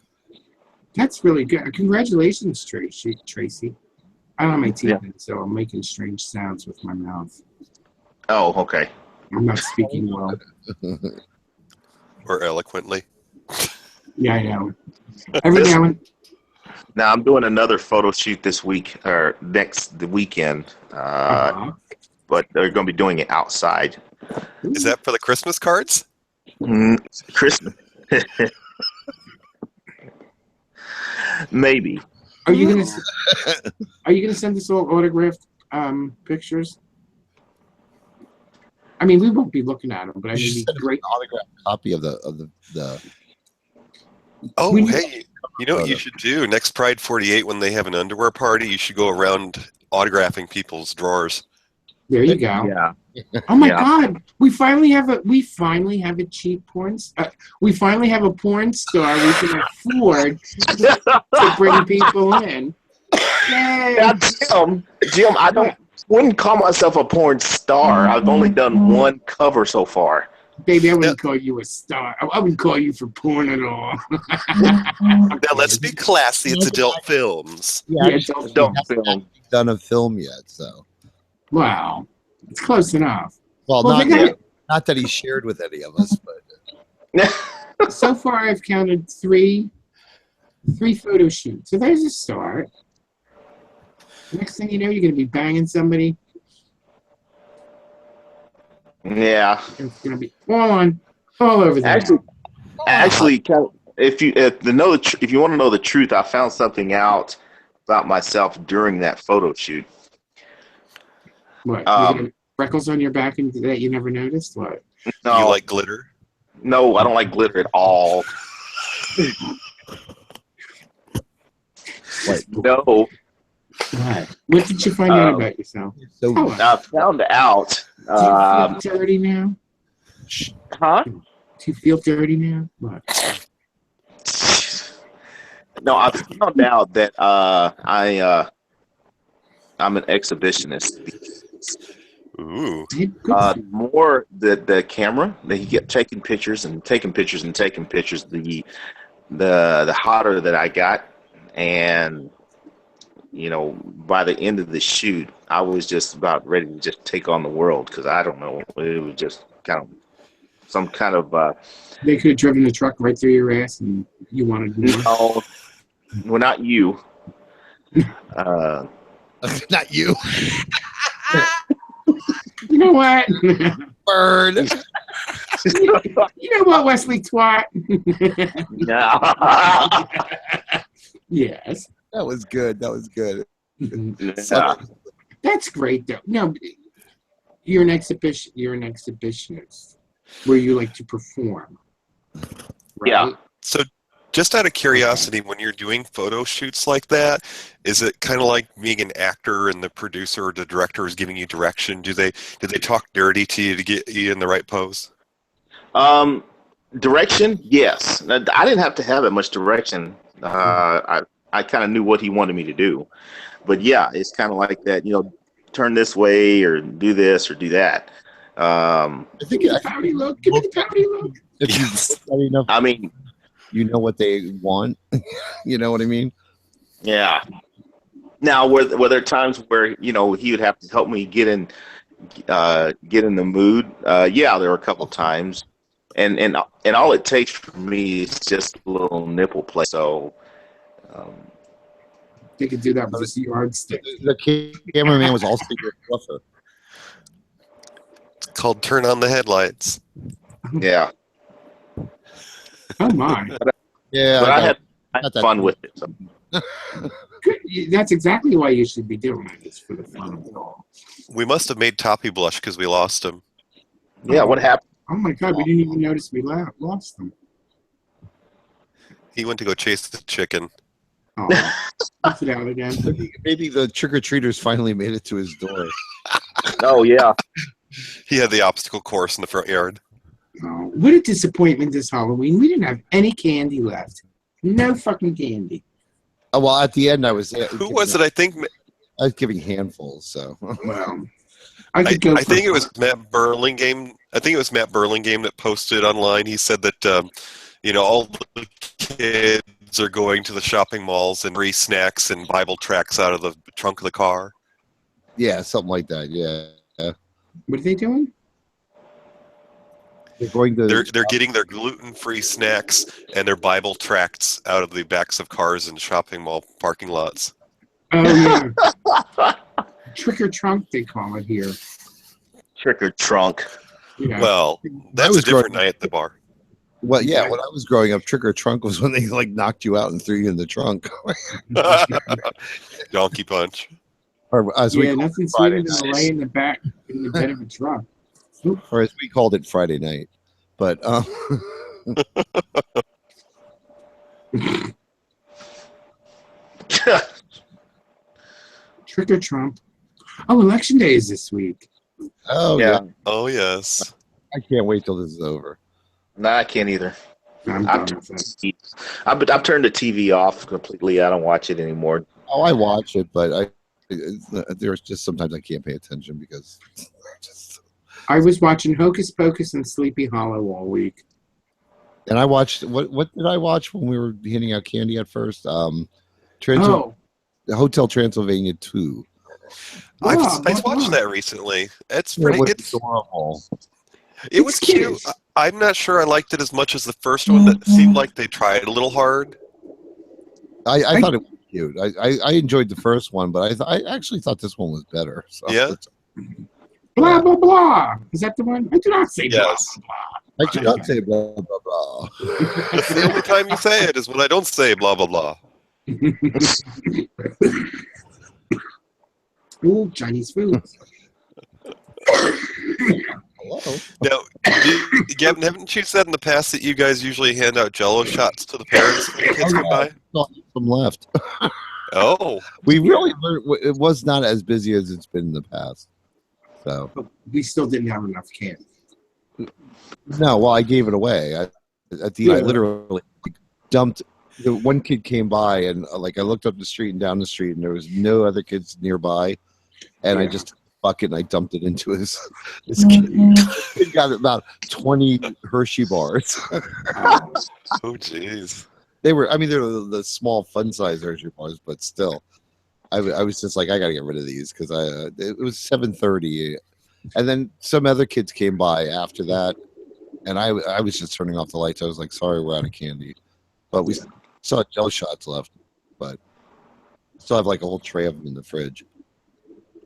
That's really good. Congratulations, Tracy. I don't have my teeth Yeah. in, so I'm making strange sounds with my mouth. Oh, okay. I'm not speaking well. Or eloquently. Yeah, I know. Every now and Now I'm doing another photo shoot this week or the weekend, but they're going to be doing it outside. Is that for the Christmas cards? Christmas, maybe. Are you gonna send us all autographed pictures? I mean, we won't be looking at them, but I You mean, should it'd send be him great. an autographed copy of the. Oh, We- hey, you know what you should do? Next Pride 48, when they have an underwear party, you should go around autographing people's drawers. There you go. Yeah. Oh my Yeah. God, we finally have a cheap porn. We finally have a porn star we can afford to bring people in. Yay! Now, Jim, I wouldn't call myself a porn star. I've only done one cover so far. Baby, I wouldn't call you a star. I wouldn't call you for porn at all. Now, let's be classy. It's adult films. Yeah, Don't film. Done a film yet, so Wow, it's close enough. well, Well, they got not that he shared with any of us, but So far, I've counted three photo shoots. So there's a start. Next thing you know, you're going to be banging somebody. Yeah. It's going to be all over there. Actually, if you want to know the truth, I found something out about myself during that photo shoot. What? You got freckles on your back and that you never noticed? What? No, You like glitter? no, I don't like glitter at all. No, What did you find out about yourself? so Oh, I found out. do you feel dirty now? Huh? Do you feel dirty now? What? No, I found out that I'm an exhibitionist. Ooh. Good. More the camera that he kept taking pictures and taking pictures and taking pictures. The hotter that I got, and by the end of the shoot, I was just about ready to just take on the world because I don't know, it was just kind of some kind of. They could have driven the truck right through your ass, and you wanted more. No, well, not you. not you, You know what? bird. You know what, Wesley Twat? Yes. That was good. That was good. Yeah. That's great, though. No, you're an exhibitionist where you like to perform. Right? Yeah. So, just out of curiosity, when you're doing photo shoots like that, is it kind of like being an actor and the producer or the director is giving you direction? Do they talk dirty to you to get you in the right pose? Direction, yes. I didn't have to have that much direction. I kind of knew what he wanted me to do, but yeah, it's kind of like that. Turn this way or do this or do that. I think Give me the pouty look. Give me the pouty look. if you study enough, I mean, you know what they want. You know what I mean? yeah. Now, were there times where he would have to help me get in the mood? Yeah, there were a couple times, and all it takes for me is just a little nipple play. So, They could do that with a yardstick. The cameraman was also your fluffer. It's called turn on the headlights. yeah. Oh my! Yeah, But I had not that fun with it. So. Good. That's exactly why you should be doing it. It's for the fun of it all. We must have made Toppy blush because we lost him. Yeah, what happened? Oh my God! We didn't even notice we lost them. He went to go chase the chicken. Oh, puts it out again. Maybe the trick or treaters finally made it to his door. Oh yeah. He had the obstacle course in the front yard. Oh, what a disappointment this Halloween. We didn't have any candy left. No fucking candy. Oh, well, at the end, I was. Who was it? I think I was giving handfuls. So. Well, I think it was Matt Burlingame. I think it was Matt Burlingame that posted online. He said that all the kids kids are going to the shopping malls and free snacks and Bible tracts out of the trunk of the car. Yeah, something like that. Yeah. What are they doing? They're going to. They're getting their gluten-free snacks and their Bible tracts out of the backs of cars and shopping mall parking lots. Oh yeah, trick or trunk they call it here. Trick or trunk. Yeah. Well, that's a different night at the bar. Well, yeah. When I was growing up, trick or trunk was when they like knocked you out and threw you in the trunk. Donkey punch. Or as we called nothing it, Friday sweeter than night. lay in the back in the bed of a truck. Or as we called it, Friday night. But Trick or Trump. Oh, election day is this week. oh yeah. Oh, yes. I can't wait till this is over. No, I can't either. I'm I've done with that. I've turned the TV off completely. I don't watch it anymore. Oh, I watch it, but there's just sometimes I can't pay attention because just. I was watching Hocus Pocus and Sleepy Hollow all week. And I watched what did I watch when we were handing out candy at first? Oh, Hotel Transylvania 2. I wow. watched that recently. It's It pretty was good. adorable. It was It's cute. kiddish. I'm not sure I liked it as much as the first one. That seemed like they tried a little hard. I thought it was cute. I enjoyed the first one, but I actually thought this one was better. So Yeah? blah blah blah. Is that the one? I do not say Yes. blah blah I should not say blah blah blah. It's the only time you say it is when I don't say blah, blah, blah. blah. Ooh, Chinese food. Hello. Now, Gavin, haven't you said in the past that you guys usually hand out Jell-O shots to the parents when the kids come by? Still have some left. Oh, We really it was not as busy as it's been in the past. So We still didn't have enough candy. no, well, I gave it away. I literally dumped. The one kid came by and like I looked up the street and down the street and there was no other kids nearby, and I just took a bucket and I dumped it into his kid. He got about 20 Hershey bars. oh, jeez. They were the small fun size Hershey bars, but still, I was just like I gotta get rid of these because it was 7:30, and then some other kids came by after that, and I was just turning off the lights. I was like, sorry, we're out of candy, but we still had Jell shots left, but still have like a whole tray of them in the fridge.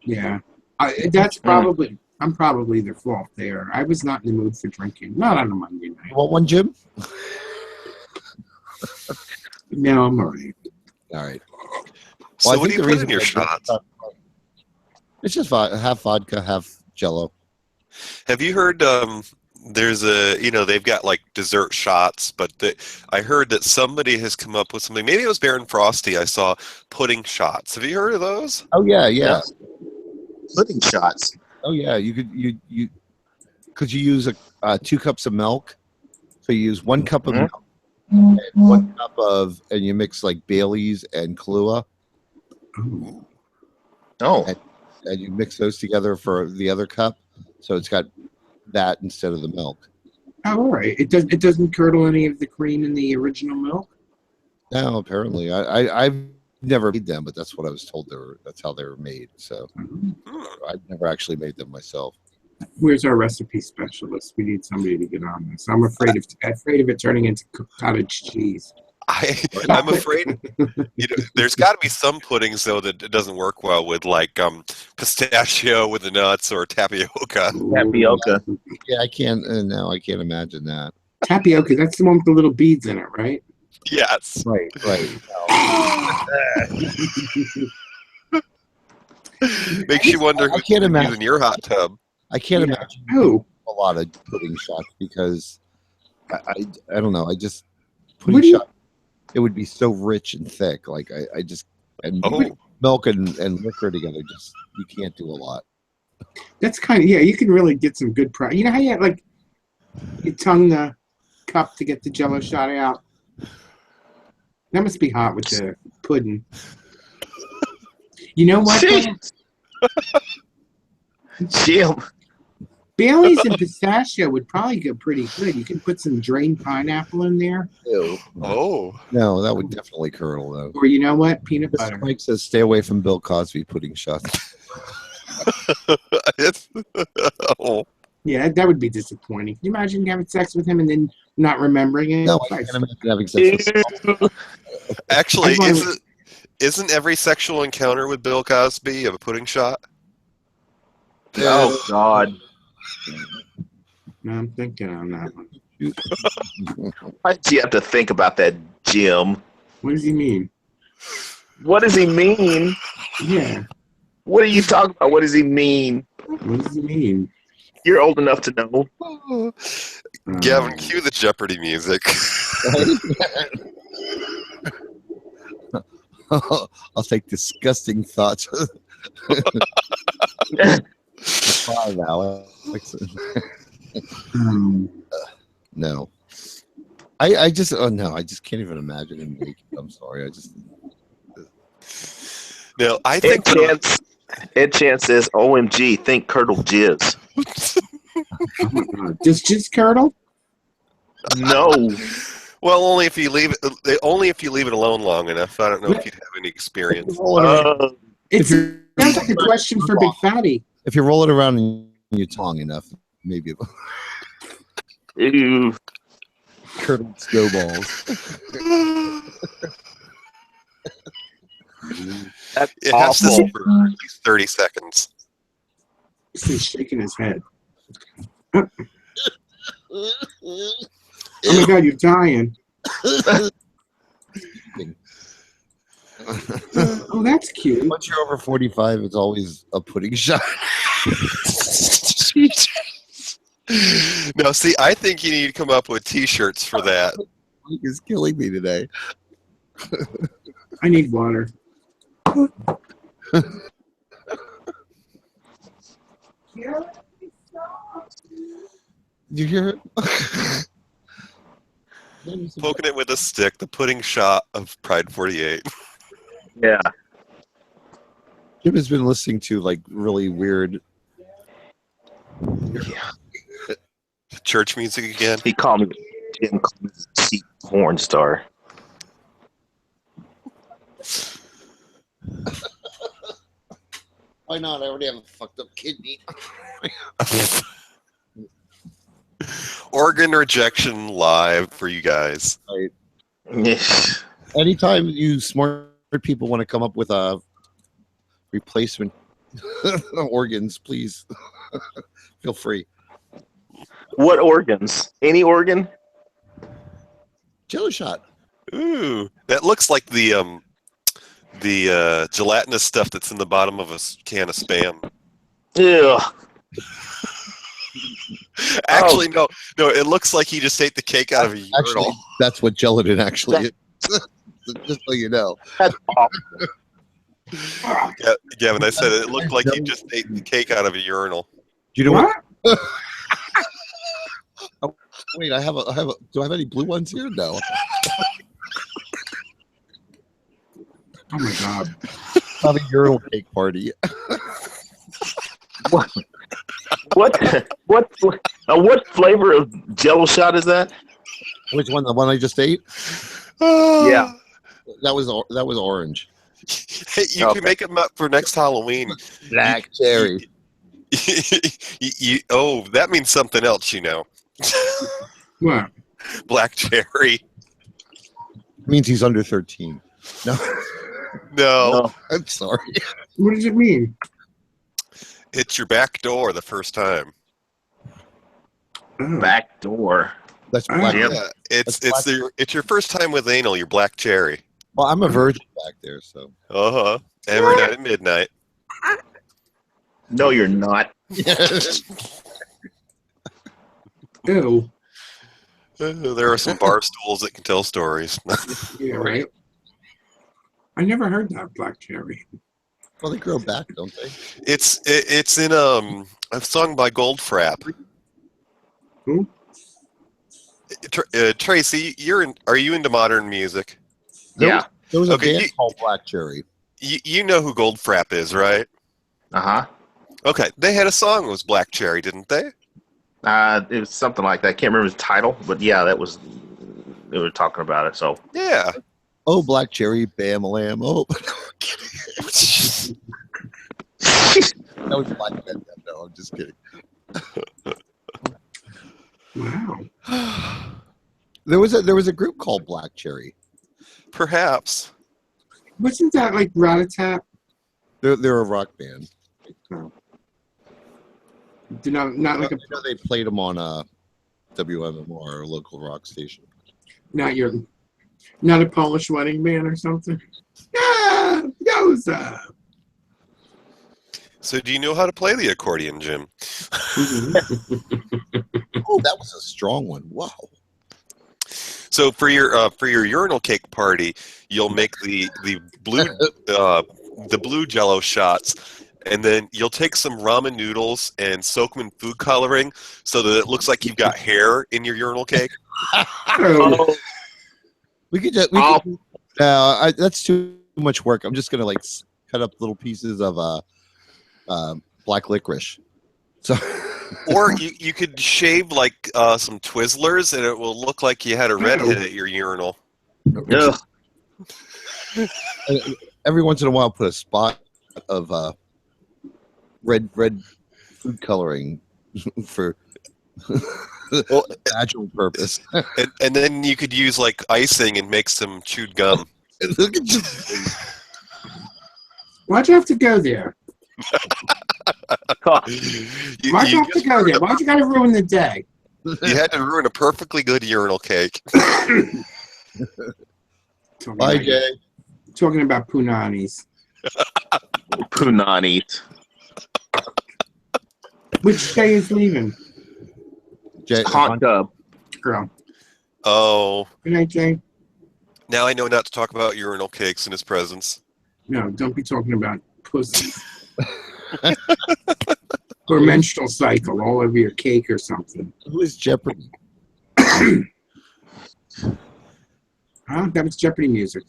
Yeah, that's probably. I'm probably the fault there. I was not in the mood for drinking. Not on a Monday night. You want one, Jim? No, I'm all right. All right. So Well, I what do think you the put reason in your I did- shots? It's just half vodka, half Jell-O. Have you heard there's they've got like dessert shots, but I heard that somebody has come up with something. Maybe it was Baron Frosty. I saw pudding shots. Have you heard of those? Oh yeah. Pudding shots. Oh yeah, you could you use 2 cups of milk. So you use 1 cup of milk and 1 cup and you mix like Bailey's and Kahlua, Oh, and you mix those together for the other cup. So it's got that instead of the milk. Oh, all right. It doesn't curdle any of the cream in the original milk. No, apparently I've never made them, but that's what I was told that's how they were made. So I've never actually made them myself. Where's our recipe specialist? We need somebody to get on this. I'm afraid of it turning into cottage cheese. I'm afraid there's got to be some puddings though that it doesn't work well with, like pistachio with the nuts or tapioca. tapioca. Yeah, I can't imagine that. Tapioca, that's the one with the little beads in it, right? Yes. Right. Makes you wonder I who's can't imagine. using your hot tub. I can't Yeah. imagine Oh, a lot of pudding shots because I don't know. I just What pudding do you- shot. It would be so rich and thick. Like I just and Oh. milk and liquor together. Just you can't do a lot. that's kind of, yeah, you can really get some good You know how you tongue the cup to get the Jell-O shot out? That must be hot with the pudding. You know what? Jim. Bailey's and pistachio would probably go pretty good. You can put some drained pineapple in there. Ew. Oh. No, that would definitely curdle though. Or you know what? Peanut Mr. butter. Mike says stay away from Bill Cosby pudding shots. Oh. Yeah, that would be disappointing. Can you imagine having sex with him and then not remembering it? No, I can't imagine having sex with Actually, I wanna- isn't every sexual encounter with Bill Cosby a pudding shot? Oh God! No, I'm thinking on that one. Why did you have to think about that, Jim? What does he mean? What does he mean? Yeah. What are you talking about? What does he mean? What does he mean? You're old enough to know. Gavin, cue the Jeopardy music. I'll take disgusting thoughts. 5 Alex. No. I just can't even imagine him naked. I'm sorry. No, I think Ed Chance says, "OMG, think curdle jizz." Oh my God. Does jizz curdle? No. well, only if you leave it alone long enough. I don't know if you'd have any experience. It sounds like a question for Big Fatty. If you roll it around in your tongue enough, maybe it'll Ew. curdle snowballs. That's It has to awful. sit for at least 30 seconds. He's shaking his head. Oh my God, you're dying. Oh, that's cute. Once you're over 45, it's always a pudding shot. No, see, I think you need to come up with T-shirts for that. Mike is killing me today. I need water. Did you hear it? Poking it with a stick, the pudding shot of Pride 48. Yeah. Jim has been listening to like really weird. Church music again. He called me Jim Clemens, cheap porn star. Why not? I already have a fucked up kidney. Organ rejection live for you guys. Yes. Anytime you smart people want to come up with a replacement organs, please feel free. What organs? Any organ? Jello shot. Ooh, that looks like the gelatinous stuff that's in the bottom of a can of Spam. Ew. Actually, no, it looks like he just ate the cake out of a urinal. Actually, that's what gelatin actually is. Just so you know. That's awful. Yeah, Gavin, I said it looked like he just ate the cake out of a urinal. Do you know What? Oh, wait, I have a. Do I have any blue ones here? No. Oh my God. Have a urinal cake party. What flavor of Jello shot is that? Which one? The one I just ate? Yeah. That was orange. Hey, you can make them up for next Halloween. Black cherry. Oh, that means something else, you know. What? Black cherry. Means he's under 13. No, No, I'm sorry. What does it mean? it's your back door the first time. Oh. Back door. That's black. Yep. Yeah, it's That's it's your first time with anal. Your black cherry. Well, I'm a virgin back there, so. Every night at midnight. No, you're not. Ew. There are some bar stools that can tell stories. Yeah, right. I never heard that black cherry. Well, they grow back, don't they? It's in a song by Goldfrapp. Who? Tracy, are you into modern music? Yeah. There was a Okay, band called Black Cherry. You know who Goldfrapp is, right? Uh-huh. Okay, they had a song that was Black Cherry, didn't they? It was something like that. I can't remember the title, but yeah, they were talking about it. So Yeah. Oh, black cherry, bam, a lamb. Oh, that was Black Panther. No, I'm just kidding. Wow. There was a group called Black Cherry. Perhaps. Wasn't that like Rat-a-tat? They're a rock band. Not like I know they played them on WMMR, a local rock station. not a Polish wedding band or something. Yeah, goes up. So do you know how to play the accordion, Jim? Oh, that was a strong one. Wow. So for your urinal cake party, you'll make the blue Jello shots, and then you'll take some ramen noodles and soak them in food coloring so that it looks like you've got hair in your urinal cake. Oh, That's too much work. I'm just gonna like cut up little pieces of black licorice. So, Or you could shave like some Twizzlers, and it will look like you had a redhead at your urinal. Ugh. every once in a while, put a spot of red food coloring for natural purpose. And then you could use like icing and make some chewed gum. Look at you. why'd you have to go there? Why'd you have to go there? Why'd you gotta ruin the day? You had to ruin a perfectly good urinal cake. Bye, Jay. Talking about punanis. Punani. Which day is leaving? Jay, Hot tub. Girl. Oh, Good night, Jay. now I know not to talk about urinal cakes in his presence. No, don't be talking about pussy. Or menstrual cycle all over your cake or something. Who is Jeopardy? Huh? That was Jeopardy music.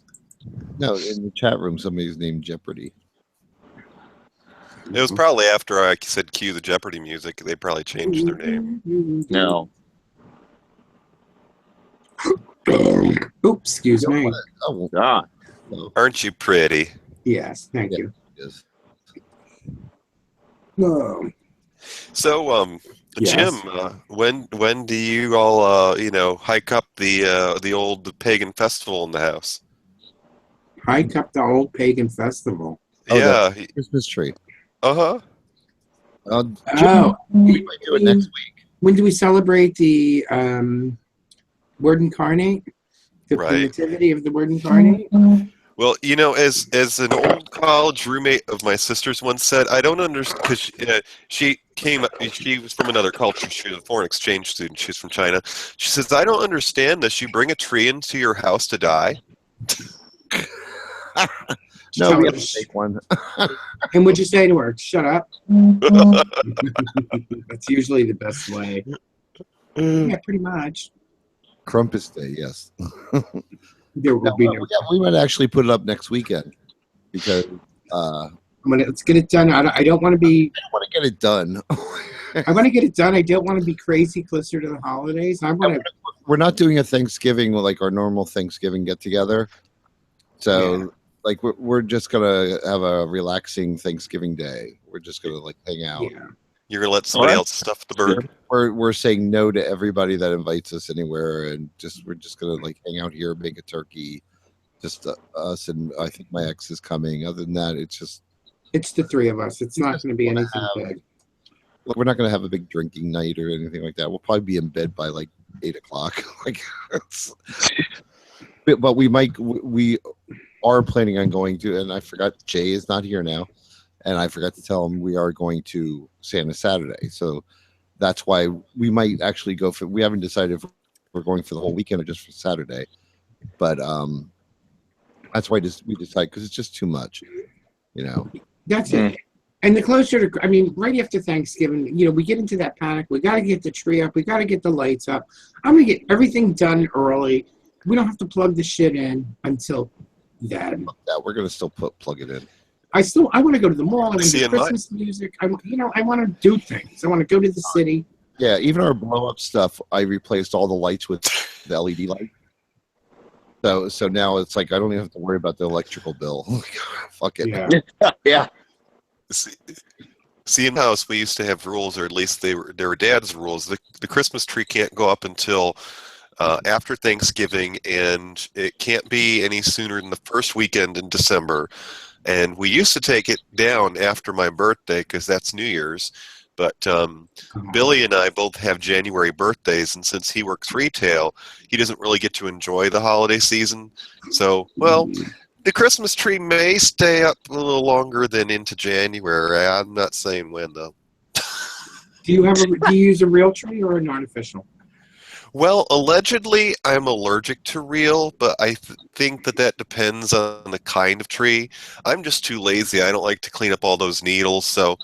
No, in the chat room, somebody's named Jeopardy. It was probably after I said cue the Jeopardy music. They probably changed their name. No. Oops, excuse me. Oh, God. Aren't you pretty? Yes, thank you. yes. No. So, Yes. Jim, when do you all hike up the old pagan festival in the house? Hike up the old pagan festival. Oh, Yeah. Christmas tree. Uh-huh. Jim, we might do it next week. When do we celebrate the Word Incarnate? The Right. nativity of the Word Incarnate? Well, as an old college roommate of my sister's once said, I don't understand, because she was from another culture. She was a foreign exchange student. She's from China. She says, I don't understand this. You bring a tree into your house to die? No, we have to take one. And what'd you say to her? Shut up. That's usually the best way. Yeah, pretty much. Crumpus Day, yes. There will be no. We might actually put it up next weekend because Let's get it done. I don't want to be. I want to get it done. I want to get it done. I don't want to be crazy closer to the holidays. I want to. We're not doing a Thanksgiving like our normal Thanksgiving get together. So, Yeah. like, we're just gonna have a relaxing Thanksgiving day. We're just gonna like hang out. Yeah. You're going to let somebody else stuff the bird? We're saying no to everybody that invites us anywhere, and we're just gonna like hang out here, make a turkey, just us, and I think my ex is coming. Other than that, It's the three of us. It's not going to be anything big. we're not gonna have a big drinking night or anything like that. We'll probably be in bed by like 8 o'clock. Like, but we are planning on going to, and I forgot Jay is not here now. And I forgot to tell him we are going to Santa Saturday. So that's why we might actually go for, we haven't decided if we're going for the whole weekend or just for Saturday. But that's why we decide, because it's just too much, That's it. And the closer to, right after Thanksgiving, we get into that panic. We got to get the tree up. We got to get the lights up. I'm going to get everything done early. We don't have to plug the shit in until then. Yeah, we're going to still plug it in. I want to go to the mall. I want to do Christmas music. I want to do things. I want to go to the city. Yeah, even our blow up stuff, I replaced all the lights with the LED light. So now it's like I don't even have to worry about the electrical bill. Fuck it. Yeah. Yeah. See, in house we used to have rules, or at least they were Dad's rules. The Christmas tree can't go up until after Thanksgiving, and it can't be any sooner than the first weekend in December. And we used to take it down after my birthday because that's New Year's. But Billy and I both have January birthdays, and since he works retail, he doesn't really get to enjoy the holiday season. So, well, the Christmas tree may stay up a little longer than into January. I'm not saying when, though. Do you use a real tree or an artificial? Well, allegedly, I'm allergic to real, but I think that depends on the kind of tree. I'm just too lazy. I don't like to clean up all those needles, so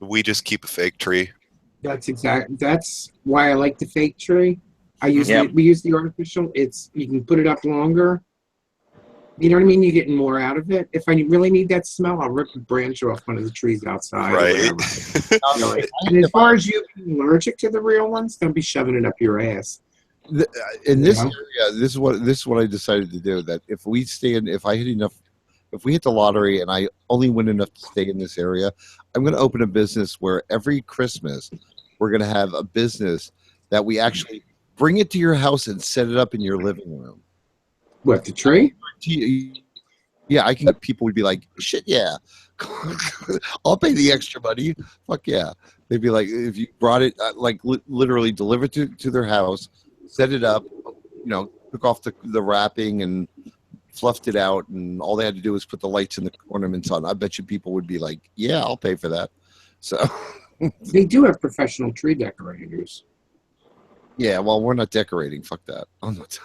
we just keep a fake tree. That's why I like the fake tree. We use the artificial. You can put it up longer. You know what I mean? You're getting more out of it. If I really need that smell, I'll rip a branch off one of the trees outside. Right. And as far as you being allergic to the real ones, don't be shoving it up your ass. In this area, this is what I decided to do. That if we hit the lottery and I only win enough to stay in this area, I'm going to open a business where every Christmas we're going to have a business that we actually bring it to your house and set it up in your living room. What, the tree? Yeah, I can. People would be like, "Shit, yeah, I'll pay the extra money." Fuck yeah, they'd be like, if you brought it, literally delivered to their house, set it up, took off the wrapping and fluffed it out, and all they had to do was put the lights and the ornaments on. I bet you people would be like, "Yeah, I'll pay for that." So they do have professional tree decorators. Yeah, well, we're not decorating. Fuck that. I'm not.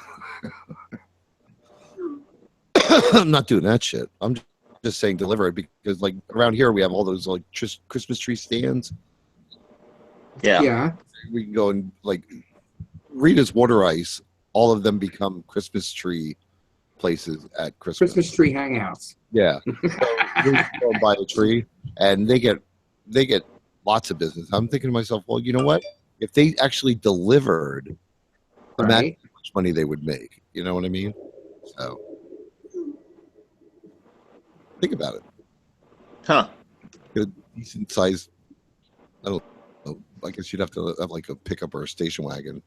I'm not doing that shit. I'm just saying deliver it because, like, around here we have all those like Christmas tree stands. Yeah. We can go and like Rita's Water Ice. All of them become Christmas tree places at Christmas. Christmas tree hangouts. Yeah. So we go and buy a tree, and they get lots of business. I'm thinking to myself, well, you know what? If they actually delivered, imagine how much money they would make. You know what I mean? So. Think about it. Huh. A decent size. I don't know. I guess you'd have to have like a pickup or a station wagon.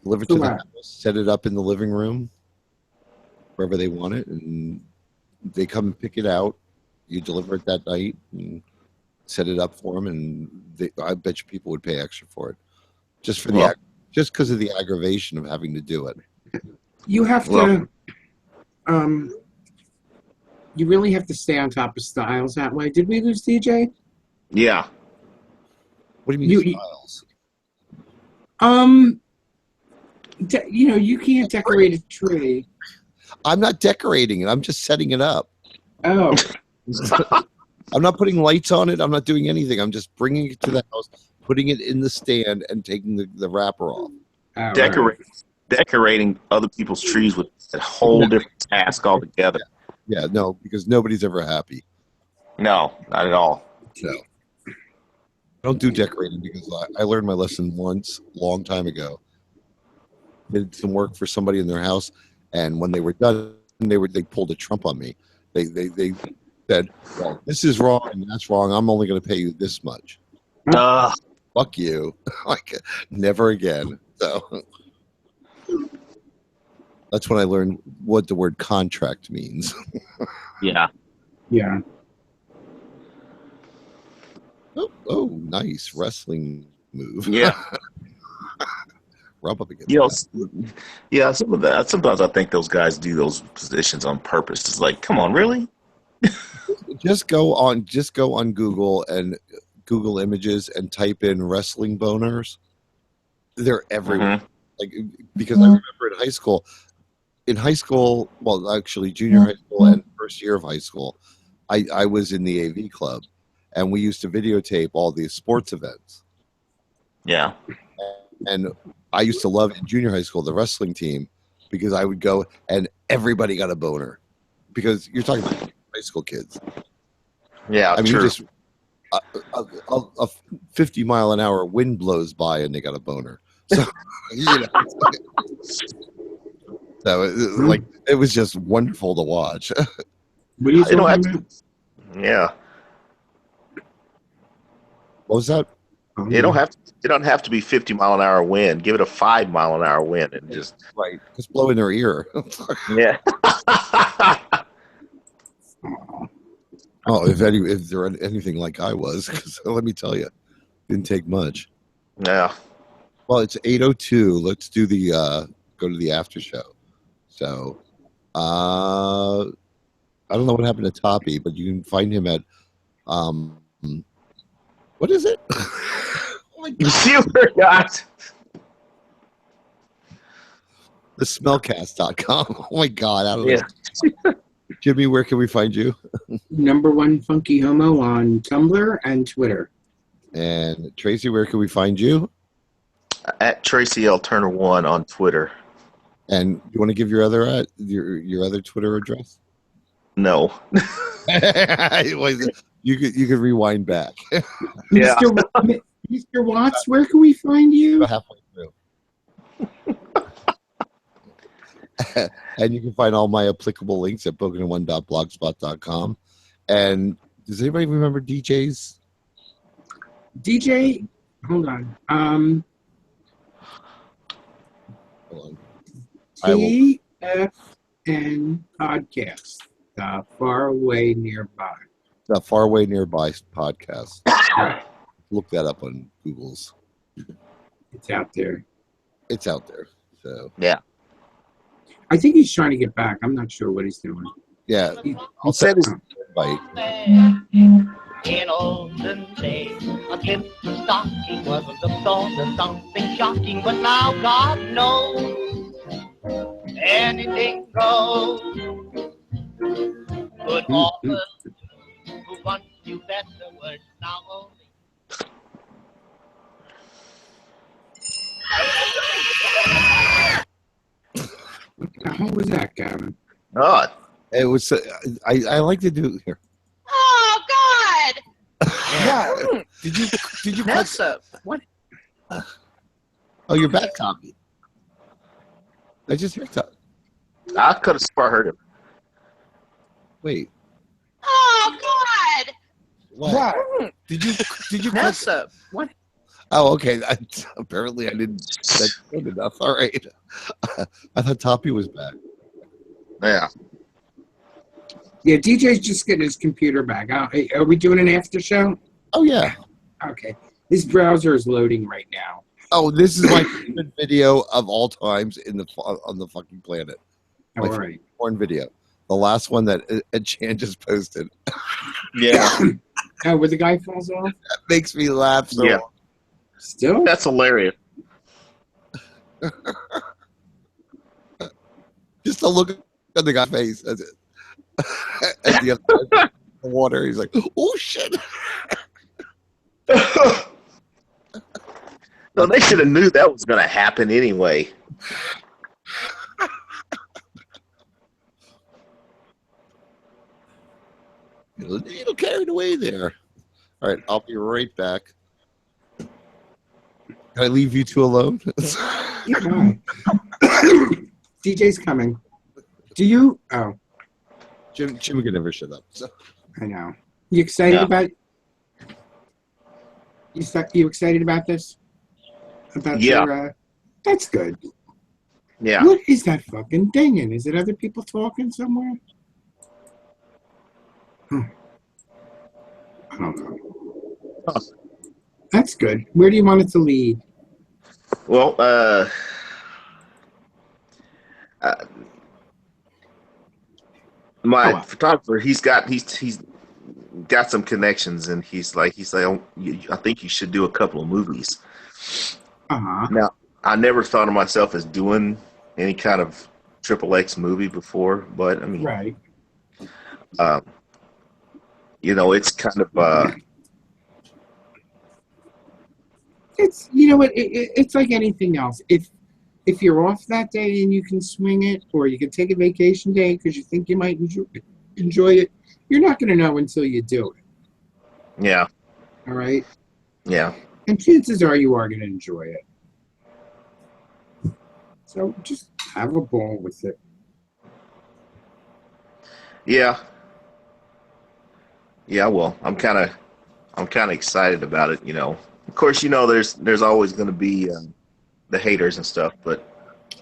Deliver it to the house, set it up in the living room, wherever they want it, and they come and pick it out. You deliver it that night and set it up for them, and I bet you people would pay extra for it, just because of the aggravation of having to do it. You have to. You really have to stay on top of styles that way. Did we lose DJ? Yeah. What do you mean styles? You can't decorate a tree. I'm not decorating it. I'm just setting it up. Oh. I'm not putting lights on it. I'm not doing anything. I'm just bringing it to the house, putting it in the stand, and taking the wrapper off. Decorating other people's trees with a whole different task altogether. Yeah, no, because nobody's ever happy. No, not at all. So, I don't do decorating because I learned my lesson once, a long time ago. Did some work for somebody in their house, and when they were done, they pulled a trump on me. They said, "Well, this is wrong and that's wrong. I'm only going to pay you this much." Fuck you! Like never again. So. That's when I learned what the word contract means. Yeah. Yeah. Oh, nice wrestling move. Yeah. Rub up against yeah, some of that. Sometimes I think those guys do those positions on purpose. It's like, come on, really? Just go on Google and Google Images and type in wrestling boners. They're everywhere. Mm-hmm. Like because I remember in high school, well, actually junior high school and first year of high school, I was in the AV club, and we used to videotape all these sports events. Yeah. And I used to love in junior high school the wrestling team because I would go and everybody got a boner because you're talking about high school kids. Yeah, I mean, true. a 50-mile-an-hour wind blows by and they got a boner. So, you know, so like it was just wonderful to watch. What are you talking about? Yeah. What was that? You don't have to be 50-mile-an-hour wind. Give it a 5-mile-an-hour wind and just Right, just blow in their ear. yeah. Oh, if they're anything like I was, because let me tell you, didn't take much. Yeah. Well, it's 8:02. Let's do the go to the after show. So, I don't know what happened to Toppy, but you can find him at what is it? Oh my God. You forgot. thesmellcast.com. Oh my God, I don't Yeah. know. Jimmy, where can we find you? #1 Funky Homo on Tumblr and Twitter. And Tracy, where can we find you? At Tracy L. Turner 1 on Twitter. And you want to give your other your other Twitter address? No. You could rewind back. Yeah. Mr. Watts, where can we find you? Halfway through. And you can find all my applicable links at pokin1.blogspot.com. And does anybody remember DJs? DJ, hold on. Hold on. TFN Podcast, the Far Away Nearby. The Far Away Nearby podcast. Look that up on Google's. It's out there. It's out there. So Yeah. I think he's trying to get back. I'm not sure what he's doing. yeah, I'll send his invite. In olden days, a tip stocking wasn't the thought of something shocking, but now God knows anything goes. Good authors who want you better words now only. What the hell was that, Gavin? God. It was. I like to do here. Oh God! Yeah. Did you That's what? Oh, you're back, Tommy. I just heard that. I could have sworn I heard him. Wait. Oh God! What? Did you That's what? Oh, okay. Apparently, I didn't. That's good enough. All right. I thought Toppy was back. Yeah. Yeah, DJ's just getting his computer back. Are we doing an after show? Oh yeah. Okay. His browser is loading right now. Oh, this is my favorite video of all times on the fucking planet. All My right. porn video. The last one that Ed Chan just posted. Yeah. Where the guy falls off? That makes me laugh so Yeah. Still? That's hilarious. Just to look at the guy's face. That's it. At the other side of the water, he's like, "Oh shit!" No, they should have knew that was going to happen anyway. A little carried away there. All right, I'll be right back. Can I leave you two alone? You're fine. DJ's coming. Do you? Oh, Jim can never shut up. So. I know. You excited Yeah. about? You excited about this? About Yeah. your? That's good. Yeah. What is that fucking dinging? Is it other people talking somewhere? I don't know. Huh. That's good. Where do you want it to lead? Well, my photographer, he's got some connections, and he's like, oh, I think you should do a couple of movies. Uh-huh. Now, I never thought of myself as doing any kind of XXX movie before, but I mean, Right. It's kind of It's you know what it's like anything else. If you're off that day and you can swing it, or you can take a vacation day because you think you might enjoy it, you're not going to know until you do it. yeah. All right. Yeah. And chances are you are going to enjoy it. So just have a ball with it. Yeah. Yeah. Well, I'm kind of excited about it. Of course, there's always going to be the haters and stuff, but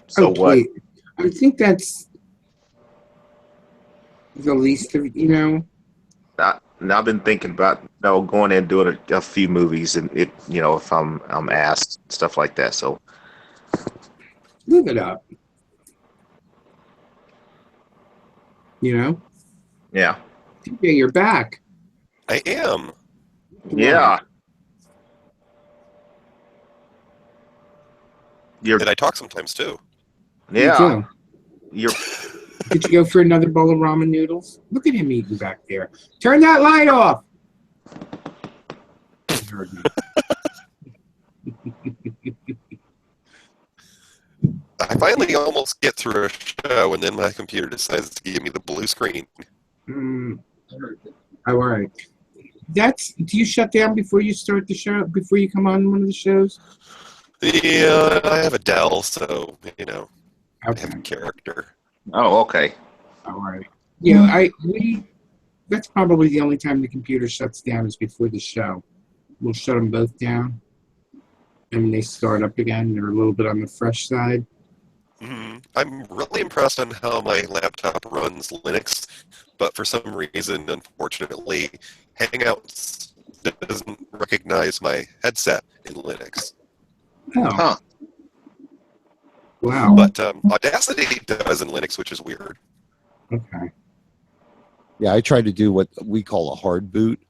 so what? Okay. I think that's the least of, I've been thinking about going in and doing a few movies, and if I'm asked stuff like that. So live it up. You yeah, you're back. I am. yeah. And I talk sometimes too. You Yeah. do. You're Did you go for another bowl of ramen noodles? Look at him eating back there. Turn that light off. I finally almost get through a show, and then my computer decides to give me the blue screen. All right. Do you shut down before you start the show? Before you come on one of the shows? Yeah, I have a Dell, so I Okay. have a character. Oh, okay. All right. Yeah, that's probably the only time the computer shuts down is before the show. We'll shut them both down, and when they start up again, they're a little bit on the fresh side. I'm really impressed on how my laptop runs Linux, but for some reason, unfortunately, Hangouts doesn't recognize my headset in Linux. Oh. Huh. Wow. But Audacity does in Linux, which is weird. Okay. Yeah, I tried to do what we call a hard boot,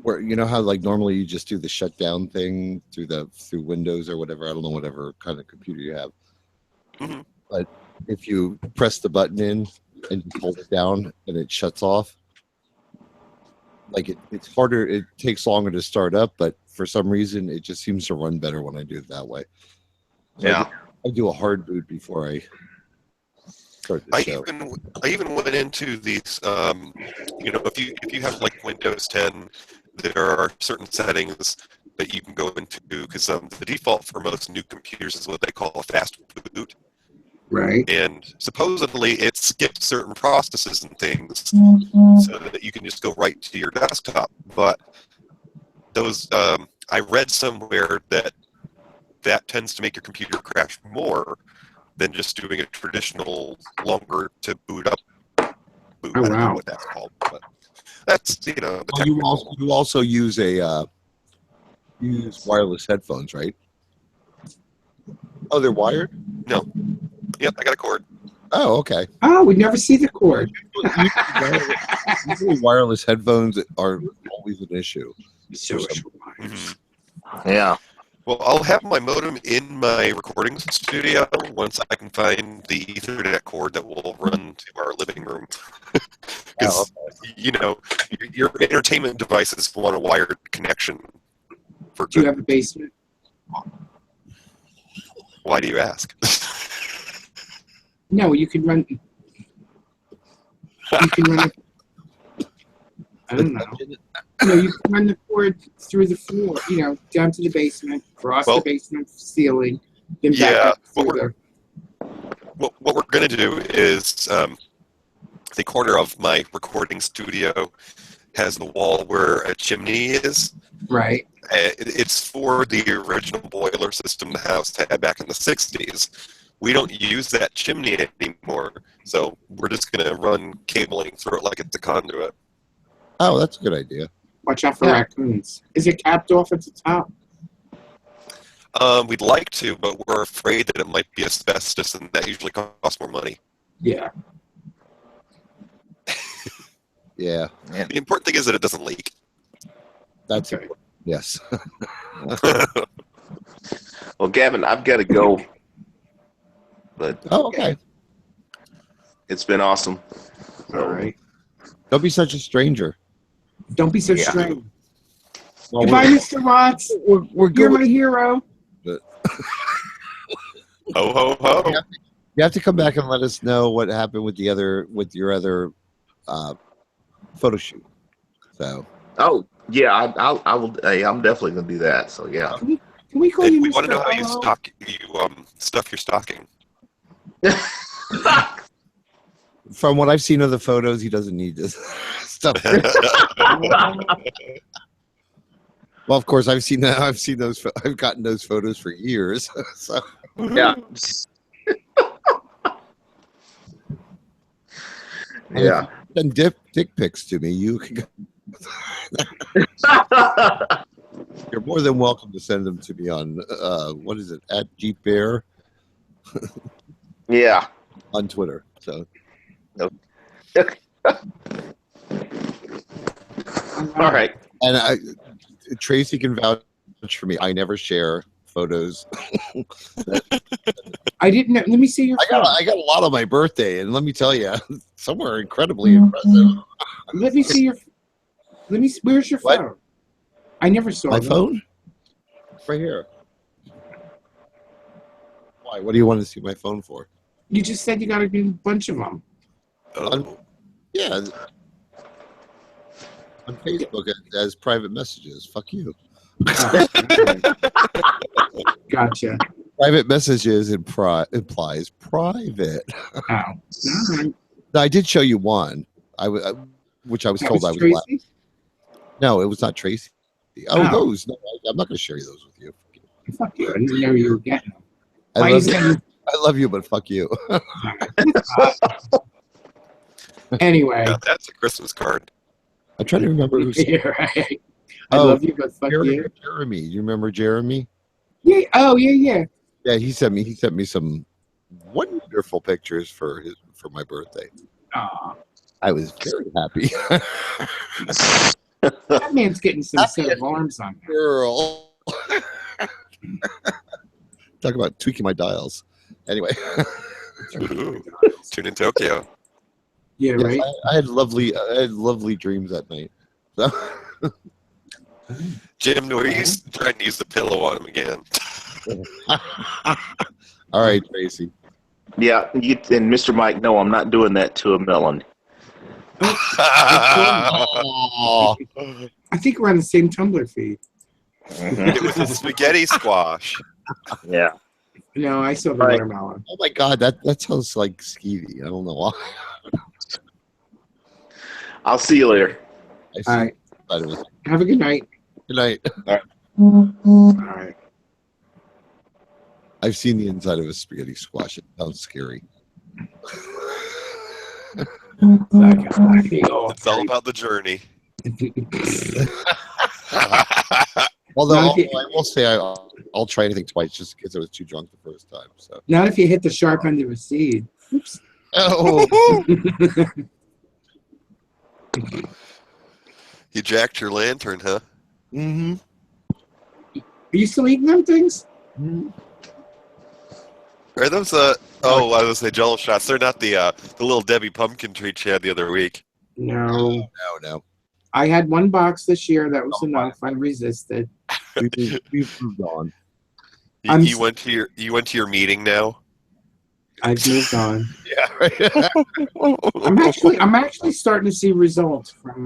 where how like normally you just do the shutdown thing through Windows or whatever. I don't know whatever kind of computer you have. Mm-hmm. But if you press the button in and you hold it down and it shuts off, like it's harder. It takes longer to start up, but for some reason it just seems to run better when I do it that way. So Yeah. I do a hard boot before I start the show. I even went into these. If you have like Windows 10, there are certain settings that you can go into because the default for most new computers is what they call a fast boot. Right. And supposedly it skips certain processes and things so that you can just go right to your desktop. But those, I read somewhere that tends to make your computer crash more than just doing a traditional longer to boot up boot. Oh, I don't know wow. what that's called, but that's the Oh, technical. you also use use wireless headphones, right? Oh, they're wired? No. Yep, I got a cord. Oh, okay. Oh, we never see the cord. Usually wireless headphones are always an issue. Yeah. Well, I'll have my modem in my recording studio once I can find the Ethernet cord that will run to our living room. Because, your entertainment devices want a wired connection. Do you have a basement? Why do you ask? No, you can run. You can run. I don't know. No, you can run the cord through the floor. Down to the basement, across the basement ceiling, then back up further. What we're going to do is the corner of my recording studio has the wall where a chimney is. Right. It's for the original boiler system the house had back in the 60s. We don't use that chimney anymore, so we're just going to run cabling through it like it's a conduit. Oh, that's a good idea. Watch out for raccoons. Is it capped off at the top? We'd like to, but we're afraid that it might be asbestos, and that usually costs more money. Yeah. Yeah. The important thing is that it doesn't leak. That's okay. Yes. Well, Gavin, I've got to go. But okay. It's been awesome. All right. Don't be such a stranger. Don't be so strange. Well, Goodbye, Mr. Watts. You're my hero. Ho, ho, ho. You have to come back and let us know what happened with your other photo shoot. So. Oh, Yeah, I will. Hey, I'm definitely gonna do that. So yeah. Can we call And you we want Mr. to know how you Hello? stuff your stocking. From what I've seen of the photos, he doesn't need this stuff. Well, of course, I've seen that. I've seen those. I've gotten those photos for years. So Yeah. Yeah. send dick pics to me. You can. You're more than welcome to send them to me on what is it at Jeep Bear Yeah. on Twitter. So All right. and Tracy can vouch for me. I never share photos. I didn't know. Let me see your phone. I got a lot on my birthday, and let me tell you, some are incredibly impressive. Let me see your. Let me. Where's your What? phone? I never saw My them. phone, right here. Why? What do you want to see my phone for? You just said you got a bunch of them. Oh. Yeah, on Facebook as private messages. Fuck you. Oh, okay. Gotcha. Private messages implies private. Oh, all right. No, I did show you one. Which I was That told was I was allowed. Tracy? No, it was not Tracy. Oh, Oh. those. No, I'm not going to share those with you. Fuck you. I didn't know you were getting them. I Why love you you. saying- I love you, but fuck you. Anyway. Yeah, that's a Christmas card. I'm trying to remember who said You're right. I Oh, love you, but fuck you. Jeremy. You remember Jeremy? Yeah. Oh, yeah. Yeah, he sent me some wonderful pictures for my birthday. Aw. I was very happy. That man's getting some set of arms on him. Girl. Talk about tweaking my dials. Anyway. Ooh. Tune in Tokyo. Yeah, Yes, right. I had lovely dreams that night. So Jim, were you trying to use the pillow on him again? all right, Tracy. Yeah. You and Mr. Mike. No, I'm not doing that to a melon. Oh, I think we're on the same Tumblr feed. It was a spaghetti squash. Yeah. No, I saw the Right. watermelon. oh my God, that sounds like skeevy. I don't know why. I'll see you later. I see All right. that it was. Have a good night. Good night. All right. I've seen the inside of a spaghetti squash. It sounds scary. It's all about the journey. Although Not if you- I will say I'll try anything twice just because I was too drunk the first time. So Not if you hit the shark under the seed. Oops. oh, You jacked your lantern, huh? mm-hmm. Are you still eating them things? Are those I was gonna say Jello shots? They're not the little Debbie pumpkin treat you had the other week. No. No. I had one box this year. That was enough. I resisted. We've moved on. You went to your meeting now. I've moved on. Yeah, right. I'm actually starting to see results from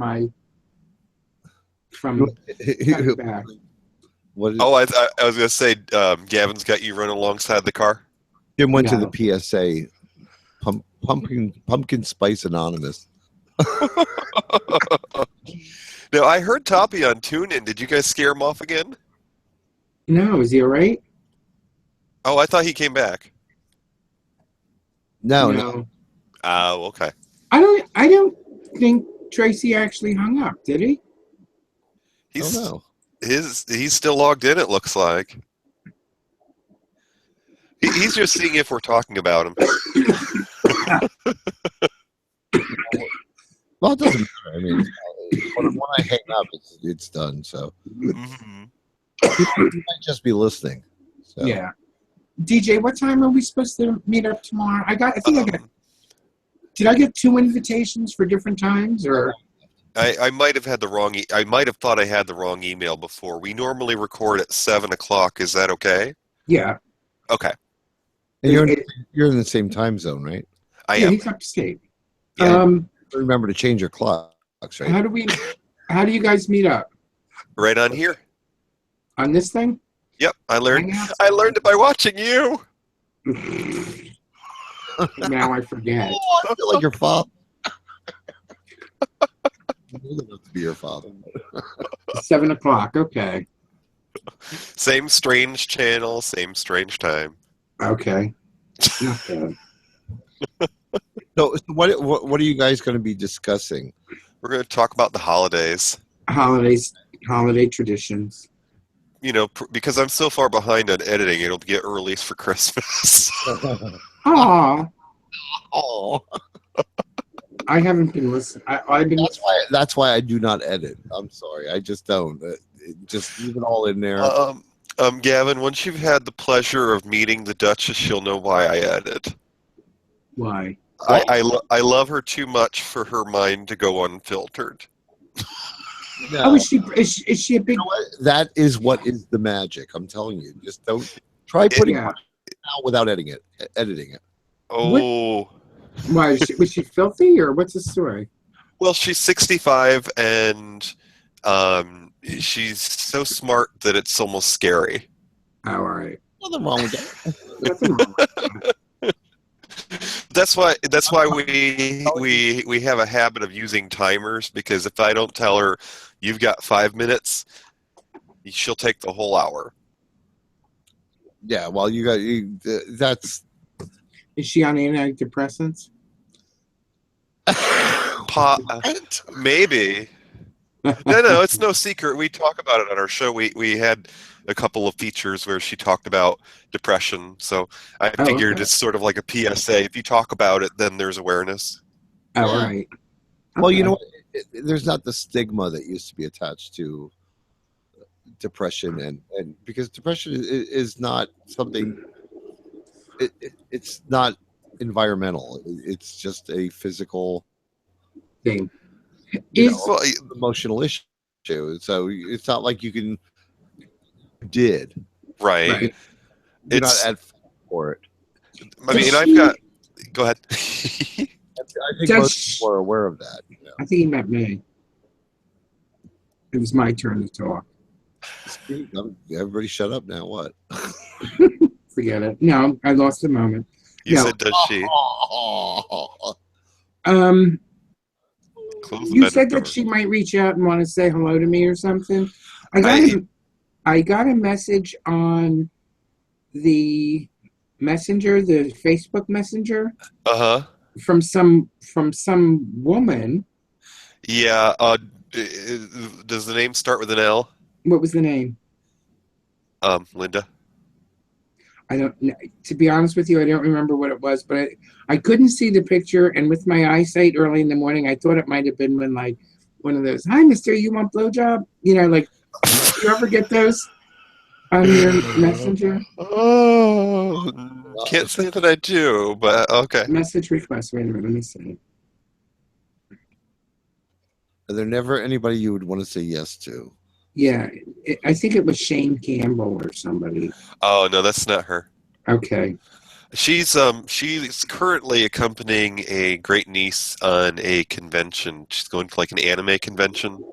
cutting back. What is, Oh, I was gonna say Gavin's got you running alongside the car. Jim went No. to the PSA, pumpkin spice anonymous. Now I heard Toppy on TuneIn. Did you guys scare him off again? No, is he all right? Oh, I thought he came back. No. Oh, okay. I don't think Tracy actually hung up, did he? He's Oh, no. he's still logged in. It looks like. He's just seeing if we're talking about him. Well, it doesn't matter. I mean, when I hang up, it's done. So Mhm. he might just be listening. So. Yeah. DJ, what time are we supposed to meet up tomorrow? I think I got. Did I get 2 invitations for different times, or? I might have had the wrong. I might have thought I had the wrong email before. We normally record at 7:00. Is that okay? Yeah. Okay, And you're in the same time zone, right? I Yeah, am. he's upstate. Yeah. Remember to change your clocks, right? How do you guys meet up? Right on here. On this thing? Yep, I learned Hangouts? it by watching you. Now I forget. Oh, I feel like your father. I'm old enough to be your father. 7 o'clock. Okay. Same strange channel, same strange time. Okay. Not bad. So what are you guys going to be discussing? We're going to talk about the holidays. Holiday traditions. You know, because I'm so far behind on editing, it'll get released for Christmas. Aw, Oh, I haven't been listening. I've been. that's why I do not edit. I'm sorry, I just don't. Just leave it all in there. Gavin, once you've had the pleasure of meeting the Duchess, you'll know why I edit. Why? I love her too much for her mind to go unfiltered. No. Oh, is she a big? You know what? That is what is the magic. I'm telling you. Just don't try putting it out without editing it. Oh. Why was she filthy or what's the story? Well, she's 65 and she's so smart that it's almost scary. Oh, all right. Nothing wrong with that. Nothing wrong with that. That's why we have a habit of using timers, because if I don't tell her you've got 5 minutes, she'll take the whole hour. Yeah, well, that's. Is she on antidepressants? Maybe. No, it's no secret. We talk about it on our show. We had a couple of features where she talked about depression, so I figured it's sort of like a PSA. If you talk about it, then there's awareness. Oh, all right. Well, you know what? There's not the stigma that used to be attached to depression, and because depression is not something. It's not environmental. It's just a physical thing. Emotional issue. So it's not like you can right. You're not at for it. I mean, I've got. Go ahead. I think most people are aware of that. You know? I think he meant me. It was my turn to talk. Everybody, shut up now. What? Forget it. No, I lost the moment. You said, does she? You said that she might reach out and want to say hello to me or something. I got a message on the messenger, the Facebook messenger. From some woman. Yeah. Does the name start with an L? What was the name? Linda. I don't know. To be honest with you, I don't remember what it was, but I couldn't see the picture, and with my eyesight early in the morning, I thought it might have been when, like, one of those, "Hi, mister, you want blowjob?" You know, like, you ever get those on your messenger? Oh, can't say that I do, but okay. Message request. Wait a minute, let me see. Are there never anybody you would want to say yes to? Yeah, I think it was Shane Campbell or somebody. Oh no, that's not her. Okay. She's currently accompanying a great niece on a convention. She's going to like an anime convention.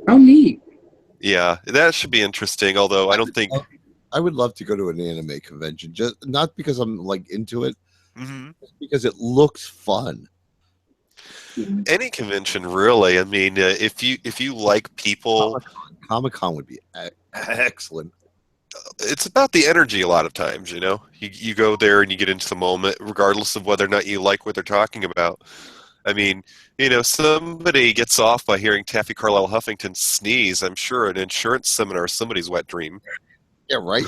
Oh, neat. Yeah, that should be interesting. Although I don't think I would love to go to an anime convention, just not because I'm like into it, just because it looks fun. Any convention, really. I mean, if you like people, Comic-Con would be excellent. It's about the energy a lot of times, you know. You go there and you get into the moment, regardless of whether or not you like what they're talking about. I mean, you know, somebody gets off by hearing Taffy Carlisle Huffington sneeze. I'm sure an insurance seminar is somebody's wet dream. Yeah, right.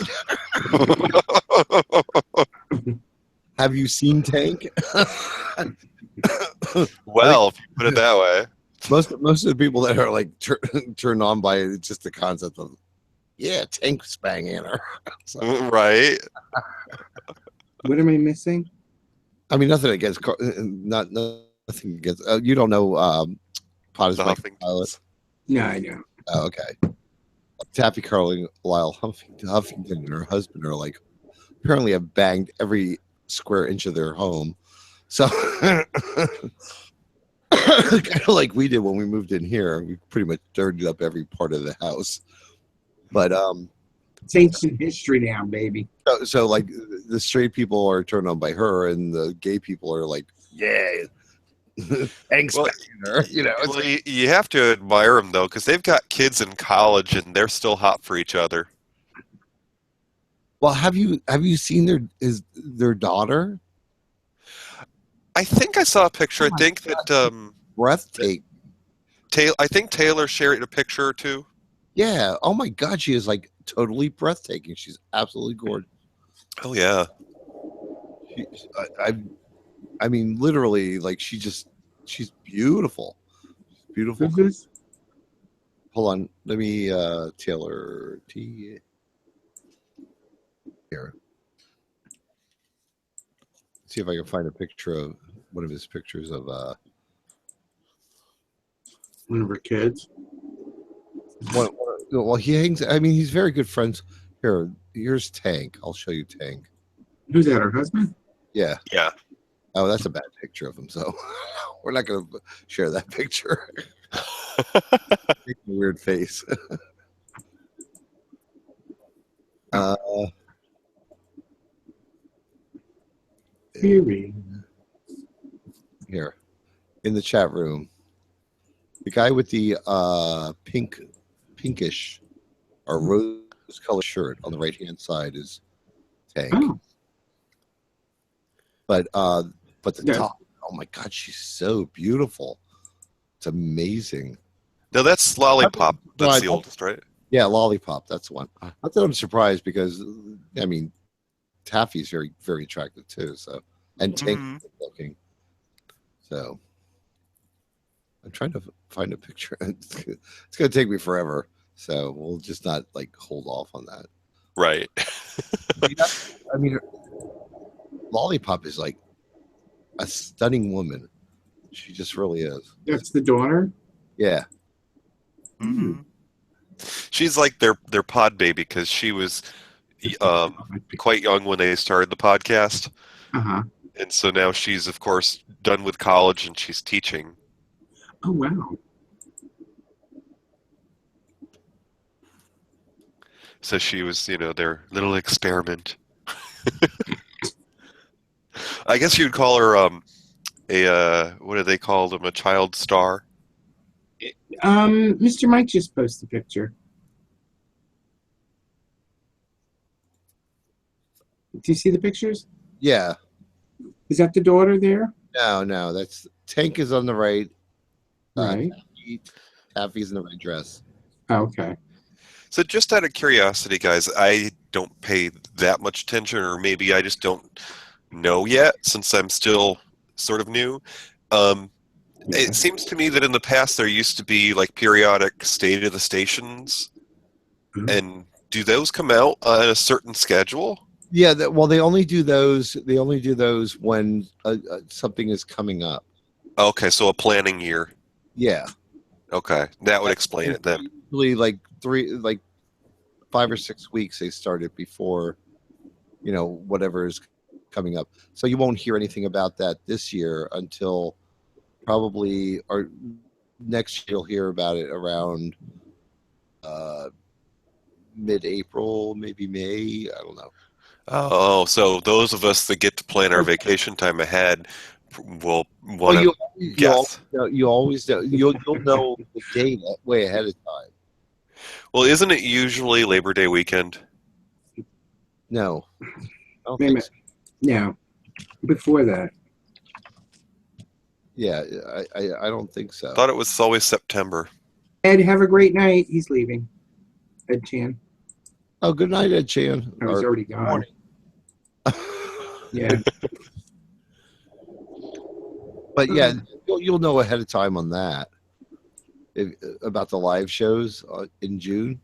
Have you seen Tank? Well, if you put it that way. Most of the people that are like turned on by it, it's just the concept of, yeah, Tank's banging her. So, right. What am I missing? I mean, nothing against nothing against. You don't know Potter's Pilot? No, I don't. Oh, okay. Taffy Carlisle Huffington and her husband are like apparently have banged every square inch of their home. So kind of like we did when we moved in here. We pretty much dirtied up every part of the house. But It's ancient history now, baby. so like the straight people are turned on by her, and the gay people are like, yeah, thanks, Well, her. You know, it's well, you have to admire them though, because they've got kids in college and they're still hot for each other. well, have you seen their daughter? I think I saw a picture. Oh I my think that Breathtaking. I think Taylor shared a picture or two. Yeah. Oh my God, she is like totally breathtaking. She's absolutely gorgeous. Oh yeah. I mean, literally, like she's beautiful. Beautiful. Who's this? Hold on. Let me Taylor T here. See if I can find a picture of one of his pictures of One of her kids. well, he hangs. I mean, he's very good friends. Here's Tank. I'll show you Tank. Who's that? Her husband? Yeah. Yeah. Oh, that's a bad picture of him. So we're not going to share that picture. Make a weird face. Here in the chat room, the guy with the pinkish or rose colored shirt on the right hand side is Tank. Oh. But the Yeah. top, oh my God, she's so beautiful. It's amazing. No, that's Lollipop. That's the Well, oldest, right? Yeah, Lollipop. That's the one. Not that I'm surprised because, I mean, Taffy's very, very attractive too. So, and Tank Mhm. looking. So, I'm trying to find a picture. It's going to take me forever. So we'll just not like hold off on that. Right. I mean, Lollipop is like a stunning woman. She just really is. That's the daughter? Yeah. Mhm. She's like their pod baby because she was quite young when they started the podcast, Uh-huh. and so now she's of course done with college and she's teaching. Oh, wow. So she was, their little experiment. I guess you'd call her what do they call them? A child star. Mr. Mike just posted a picture. Do you see the pictures? Yeah. Is that the daughter there? No. That's Tank is on the right. Right. Taffy's in the right dress. Oh, okay. So just out of curiosity, guys, I don't pay that much attention, or maybe I just don't know yet since I'm still sort of new. It seems to me that in the past there used to be like periodic state of the stations, and do those come out on a certain schedule? Yeah, well, they only do those. They only do those when something is coming up. Okay, so a planning year. Yeah. Okay, that would explain it then. Usually, like 5 or 6 weeks they started before, whatever is coming up. So you won't hear anything about that this year until probably or next year. You'll hear about it around mid-April, maybe May. I don't know. Oh, so those of us that get to plan our vacation time ahead will want to guess. You always know. You'll know the date way ahead of time. Well, isn't it usually Labor Day weekend? No. I don't Wait a think minute. so. No. Before that. Yeah, I don't think so. I thought it was always September. Ed, have a great night. He's leaving. Ed Chan. Oh, good night, Ed Chan. Oh, he's already gone. Morning. Yeah. But yeah, you'll know ahead of time on that about the live shows in June.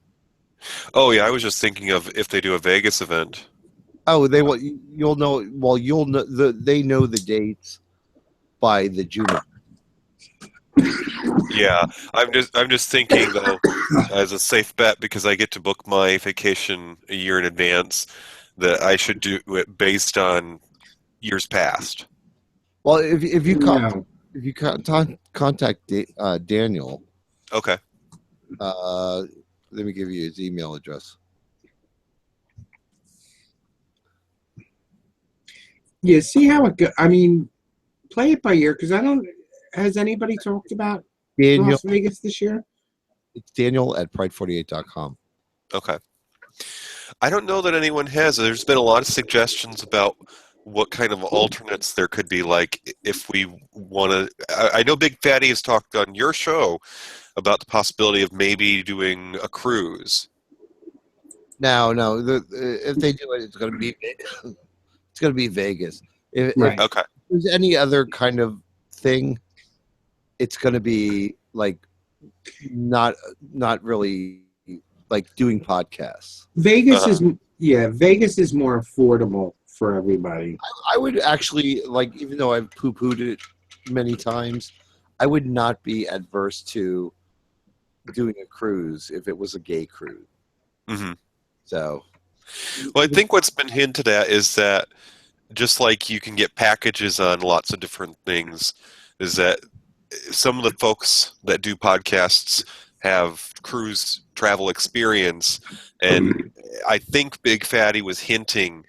Oh yeah, I was just thinking of if they do a Vegas event. Oh, they will. You'll know. Well, you'll know. They know the dates by the June. Yeah, I'm just thinking though, as a safe bet, because I get to book my vacation a year in advance, that I should do it based on years past. Well, if you No. if you contact Daniel, Okay. Let me give you his email address. Yeah, see how it goes. I mean, play it by ear because I don't. Has anybody talked about Daniel, Las Vegas this year? it's Daniel at pride48.com. Okay. I don't know that anyone has. There's been a lot of suggestions about what kind of alternates there could be. Like if we want to, I know Big Fatty has talked on your show about the possibility of maybe doing a cruise. No, if they do it, it's going to be it's going to be Vegas. If Right. Okay. there's any other kind of thing, it's going to be like not really like doing podcasts. Vegas Uh-huh. Vegas is more affordable for everybody. I would actually like, even though I've poo-pooed it many times, I would not be adverse to doing a cruise if it was a gay cruise. Mm-hmm. So, Well, I think what's been hinted at is that just like you can get packages on lots of different things, is that some of the folks that do podcasts have cruise travel experience, and I think Big Fatty was hinting,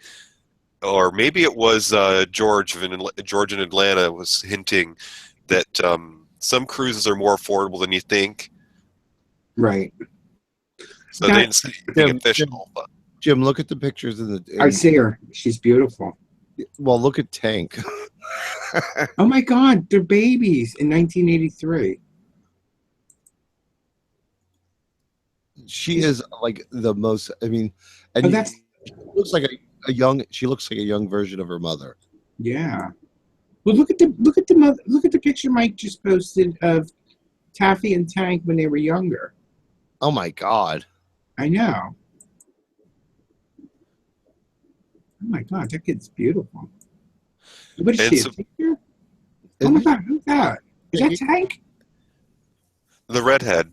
or maybe it was George in Atlanta was hinting that some cruises are more affordable than you think. Right. So they didn't say anything official. But. Jim, look at the pictures I see her. She's beautiful. Well, look at Tank. Oh my God, they're babies in 1983. She is like the most. I mean, and Oh, she looks like a young. She looks like a young version of her mother. Yeah. Well, look at the picture Mike just posted of Taffy and Tank when they were younger. Oh my God. I know. Oh my God, that kid's beautiful. What is And she? so- A teacher? Oh my God, who's that? Is that Tank? The redhead.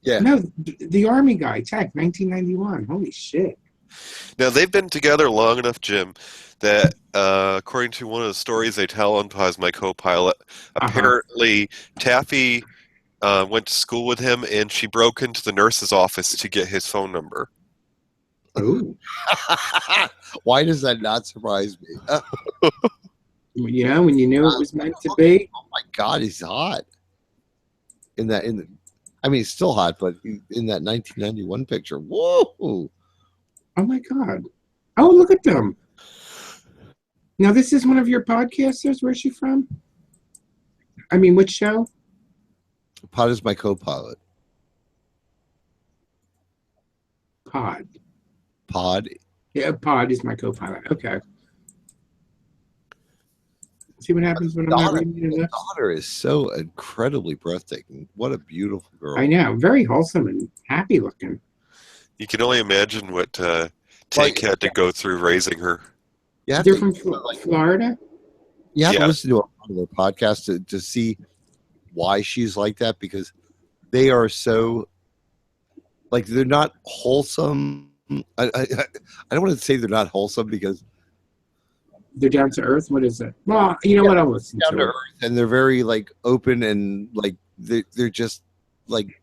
Yeah. No, the army guy, Tank, 1991. Holy shit. Now, they've been together long enough, Jim, that according to one of the stories they tell on Pause My Co-Pilot, apparently Taffy went to school with him and she broke into the nurse's office to get his phone number. Oh. Why does that not surprise me? Yeah, when you knew it was meant to be. Oh my God, he's hot. I mean, he's still hot, but in that 1991 picture, whoa! Oh my God. Oh, look at them. Now, this is one of your podcasters. Where's she from? I mean, which show? Pod is my co-pilot. Pod. Yeah, Pod is my co-pilot. Okay. See what happens when I'm not reading your the lips? daughter is so incredibly breathtaking. What a beautiful girl. I know. Very wholesome and happy looking. You can only imagine what Tank had to go through raising her. Yeah, They're from Florida? You have Yeah. to listen to a lot of their podcasts to see why she's like that, because they are so, like, they're not wholesome. I don't want to say they're not wholesome because They're down to earth? What is it? Well, you know what? I'll listen down to to it. earth, and they're very like open, and like they're just like,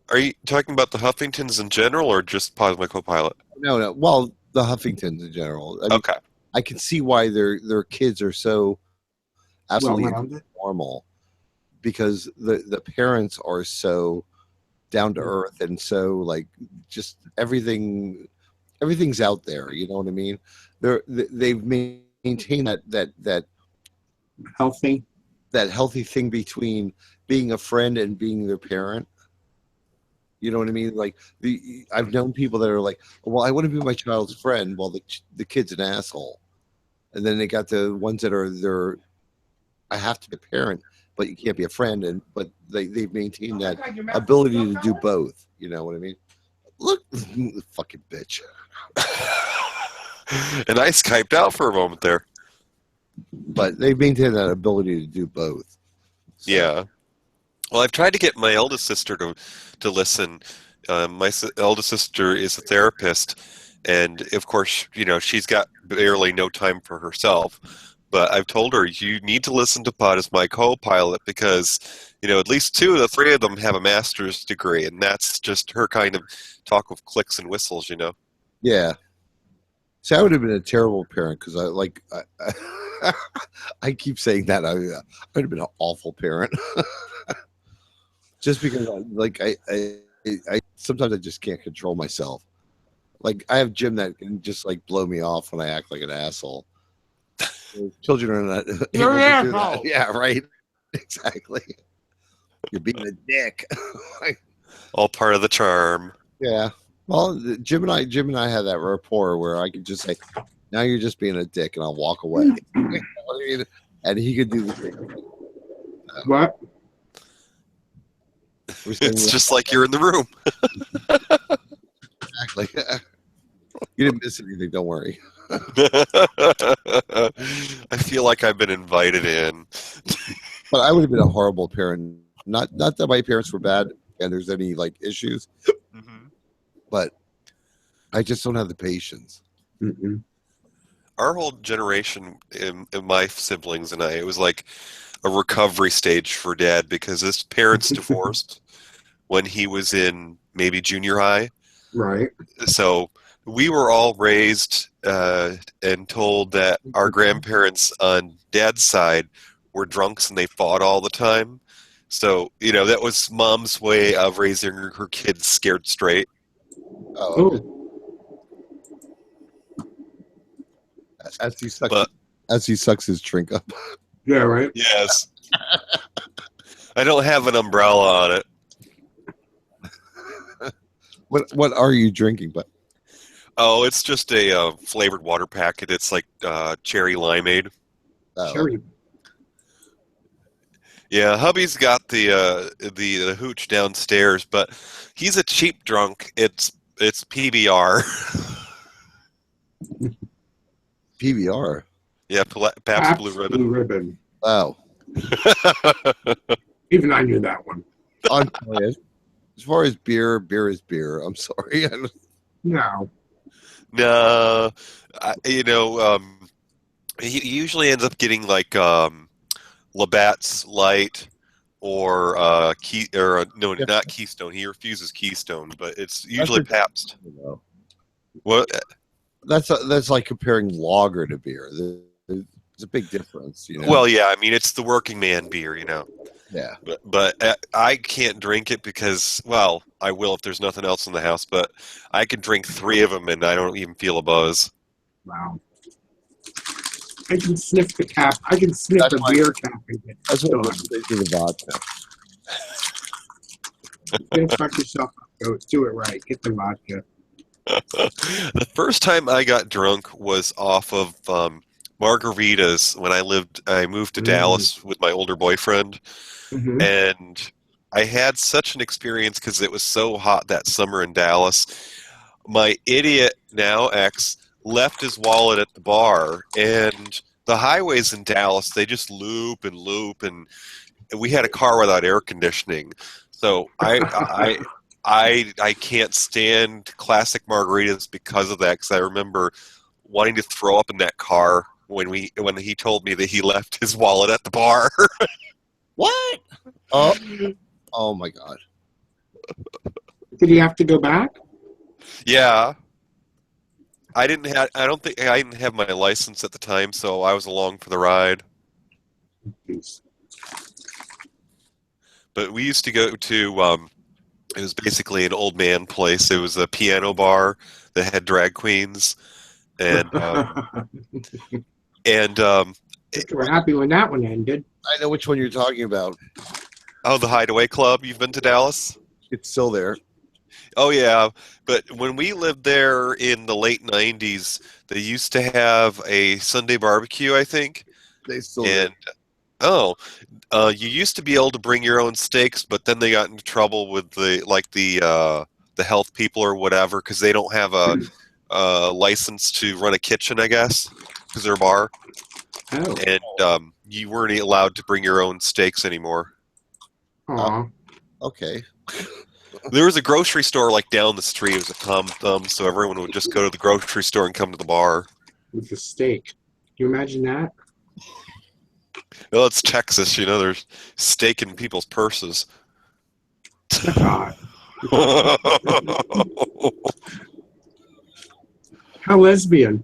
Are you talking about the Huffingtons in general, or just Pause My Co-Pilot? no. Well, the Huffingtons in general. I mean, Okay. I can see why their kids are so absolutely Well-rounded. normal, because the parents are so down to earth and so like just everything's out there. You know what I mean? They've maintained that Healthy. healthy thing between being a friend and being their parent. You know what I mean? Like I've known people that are like, well, I want to be my child's friend. Well, the kid's an asshole. And then they got the ones that are I have to be a parent, but you can't be a friend. But they've maintained that ability to do both. You know what I mean? Look, fucking bitch. And I Skyped out for a moment there. But they've maintained that ability to do both. So, Yeah. Well, I've tried to get my eldest sister to listen. My eldest sister is a therapist, and of course, she's got barely no time for herself. But I've told her, you need to listen to Pod as my co-pilot because, at least 2 of the 3 of them have a master's degree, and that's just her kind of talk with clicks and whistles, Yeah. See, I would have been a terrible parent because I keep saying that. I would have been an awful parent. Just because, I sometimes I just can't control myself. Like, I have Jim that can just, blow me off when I act like an asshole. Children are not You're able to an do that. asshole. Yeah, right. Exactly. You're being a dick. All part of the charm. Yeah. Well, Jim and I had that rapport where I could just say, "Now you're just being a dick," and I'll walk away. And he could do the same. What? It's just like you're in the room. Exactly. You didn't miss anything. Don't worry. I feel like I've been invited in. But I would have been a horrible parent. Not that my parents were bad and there's any issues, but I just don't have the patience. Mm-mm. Our whole generation, in my siblings and I, it was like a recovery stage for Dad because his parents divorced when he was in maybe junior high. Right. So we were all raised and told that our grandparents on Dad's side were drunks and they fought all the time. So, that was Mom's way of raising her kids scared straight. Oh, okay. As he sucks his drink up. Yeah, right. Yes. I don't have an umbrella on it. What are you drinking? But Oh, it's just a flavored water packet. It's like cherry limeade. Cherry. Yeah, hubby's got the hooch downstairs, but he's a cheap drunk. It's PBR. PBR. Yeah, Pabst Blue Ribbon. Blue Ribbon. Wow. Even I knew that one. I'm sorry. As far as beer is beer. I'm sorry. No. No, he usually ends up getting Labatt's Light or not Keystone. He refuses Keystone, but it's usually Pabst. What? That's like comparing lager to beer. There's a big difference, Well, yeah, I mean it's the working man beer, Yeah. But I can't drink it because, well, I will if there's nothing else in the house. But I can drink 3 of them and I don't even feel a buzz. Wow. I can sniff the cap. I can sniff That's the why- beer cap and get That's what done. I'm thinking the vodka. Don't fuck yourself up. Go do it right. Get the vodka. The first time I got drunk was off of margaritas when I moved to Dallas with my older boyfriend. Mm-hmm. And I had such an experience because it was so hot that summer in Dallas. My idiot, now ex, left his wallet at the bar, and the highways in Dallas, they just loop, and we had a car without air conditioning. So I can't stand classic margaritas because of that, because I remember wanting to throw up in that car when he told me that he left his wallet at the bar. What? Oh my God. Did he have to go back? Yeah. I didn't have my license at the time, so I was along for the ride. Jeez. But we used to go to it was basically an old man place. It was a piano bar that had drag queens, and We're happy when that one ended. I know which one you're talking about. oh, the Hideaway Club. You've been to Dallas? It's still there. Oh yeah, but when we lived there in the late '90s, they used to have a Sunday barbecue, I think. They still And you used to be able to bring your own steaks, but then they got into trouble with the health people or whatever because they don't have a license to run a kitchen, I guess, because they're a bar, Oh. and you weren't allowed to bring your own steaks anymore. Aw. Okay. There was a grocery store down the street. It was a Tom Thumb, so everyone would just go to the grocery store and come to the bar. With the steak. Can you imagine that? Well, it's Texas, you know. There's steak in people's purses. God. How lesbian?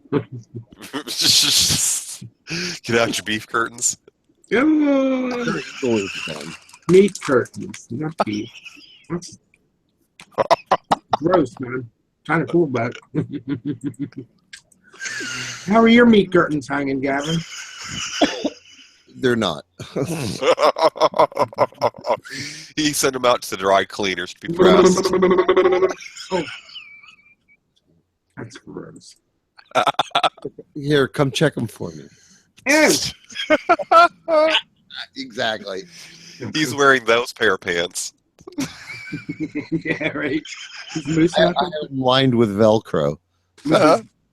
Get out your beef curtains. It's always fun. Meat curtains, not beef. That's gross, man. Kind of cool, but. How are your meat curtains hanging, Gavin? They're not. He sent them out to the dry cleaners to be pressed. Oh, that's gross. Here, come check them for me. Ew. Exactly. He's wearing those pair of pants. Yeah, right. His moose I knuckle, have them lined with Velcro.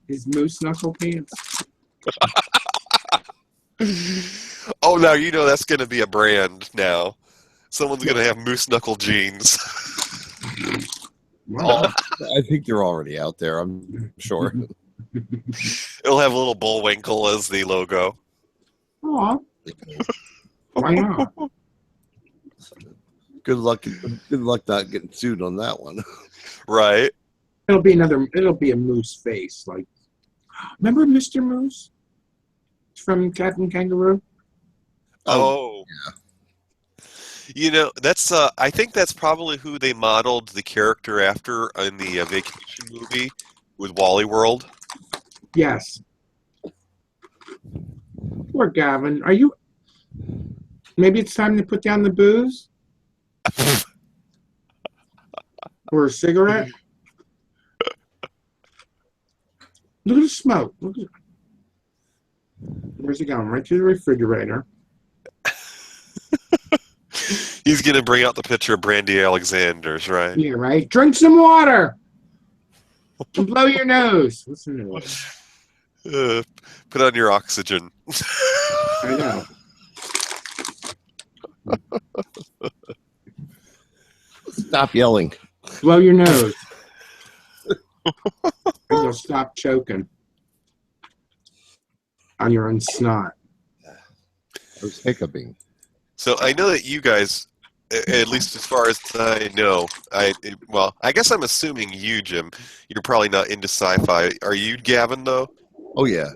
his moose knuckle pants. Oh, now you know that's going to be a brand now. Someone's going to have moose knuckle jeans. Wow. I think they're already out there. I'm sure. It'll have a little Bullwinkle as the logo. Aw. Why not? Good luck. Good luck not getting sued on that one. Right. It'll be a moose face. Like, remember Mr. Moose from Captain Kangaroo? Oh. Yeah. You know, that's I think that's probably who they modeled the character after in the vacation movie with Wally World. Yes. Poor Gavin. Are you? Maybe it's time to put down the booze? Or a cigarette? Look at the smoke. Look at it. Where's it going? Right to the refrigerator. He's going to bring out the picture of Brandy Alexander's, right? Yeah, right. Drink some water. And blow your nose. Listen to it. Put on your oxygen. I know. Stop yelling. Blow your nose. And you'll stop choking on your own snot. I was hiccuping. So I know that you guys, at least as far as I know, I guess I'm assuming you, Jim, you're probably not into sci-fi. Are you, Gavin, though? Oh yeah.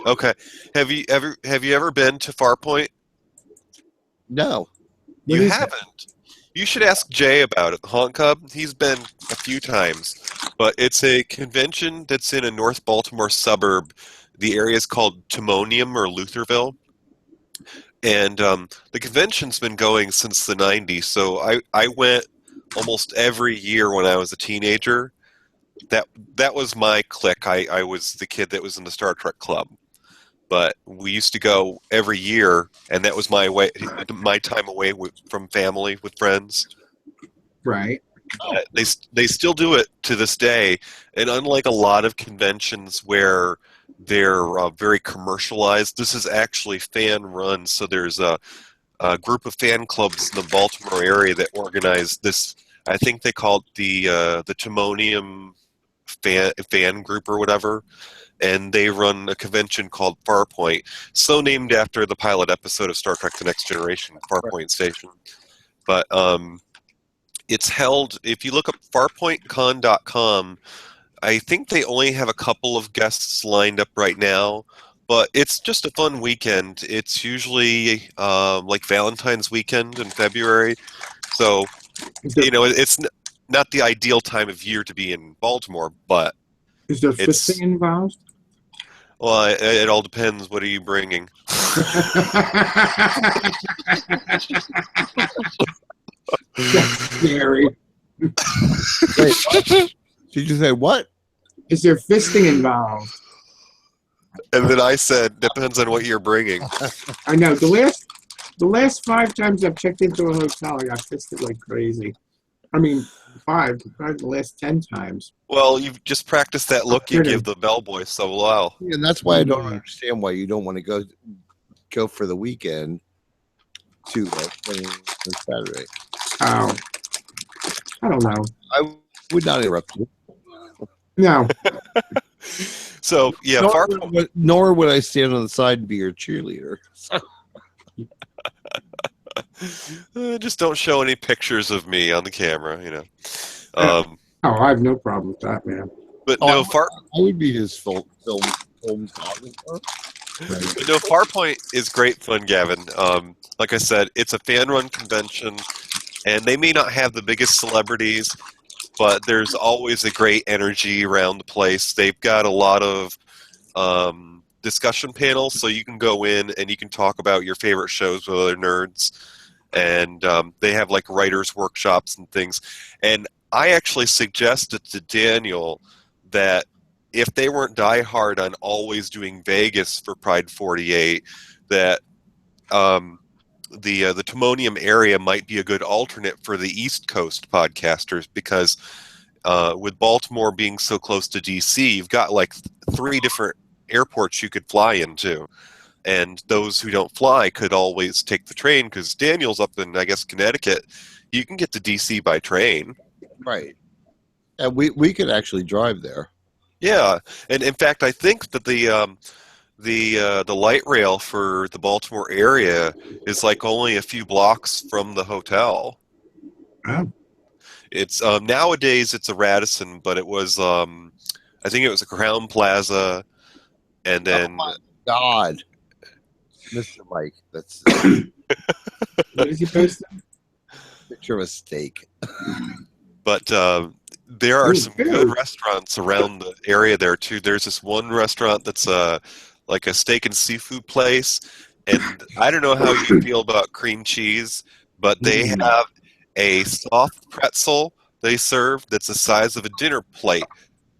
Okay. Have you ever been to Farpoint? No. You haven't. You should ask Jay about it. Honk Cub, he's been a few times, but it's a convention that's in a North Baltimore suburb. The area is called Timonium or Lutherville, and the convention's been going since the 90s. So I went almost every year when I was a teenager. That was my clique. I was the kid that was in the Star Trek club. But we used to go every year, and that was my time away from family, with friends. Right. They still do it to this day, and unlike a lot of conventions where they're very commercialized, this is actually fan-run. So there's a group of fan clubs in the Baltimore area that organize this. I think they call it the Timonium fan group or whatever. And they run a convention called Farpoint, so named after the pilot episode of Star Trek The Next Generation, Farpoint Station. But it's held, if you look up farpointcon.com, I think they only have a couple of guests lined up right now, but it's just a fun weekend. It's usually like Valentine's weekend in February, so, you know, it's not the ideal time of year to be in Baltimore, but is there fisting involved? Well, it all depends. What are you bringing? That's scary. Wait, what? Did you say what? Is there fisting involved? And then I said, depends on what you're bringing. I know. The last 5 times I've checked into a hotel, I got fisted like crazy. I mean, probably the last 10 times. Well, you've just practiced that look you give the bellboy so well. Yeah, and that's why I don't understand why you don't want to go for the weekend to Saturday. Oh, I don't know. I would not interrupt you. No. So yeah, nor would I stand on the side and be your cheerleader. Just don't show any pictures of me on the camera, you know. Oh, I have no problem with that, man. But I would be his film photographer. But no, Farpoint is great fun, Gavin. Like I said, it's a fan-run convention, and they may not have the biggest celebrities, but there's always a great energy around the place. They've got a lot of discussion panels, so you can go in and you can talk about your favorite shows with other nerds. And they have like writers' workshops and things. And I actually suggested to Daniel that if they weren't diehard on always doing Vegas for Pride 48, that the Timonium area might be a good alternate for the East Coast podcasters, because with Baltimore being so close to DC, you've got like 3 different airports you could fly into. And those who don't fly could always take the train, because Daniel's up in, I guess, Connecticut. You can get to DC by train. Right. And we could actually drive there. Yeah, and in fact, I think that the light rail for the Baltimore area is like only a few blocks from the hotel. Oh. It's nowadays it's a Radisson, but it was I think it was a Crown Plaza, and then oh my God, Mr. Mike, that's What is he posting? picture of a steak. But there are Ooh, some good. good restaurants around the area there too. There's this one restaurant that's like a steak and seafood place, and I don't know how you feel about cream cheese, but they have a soft pretzel they serve that's the size of a dinner plate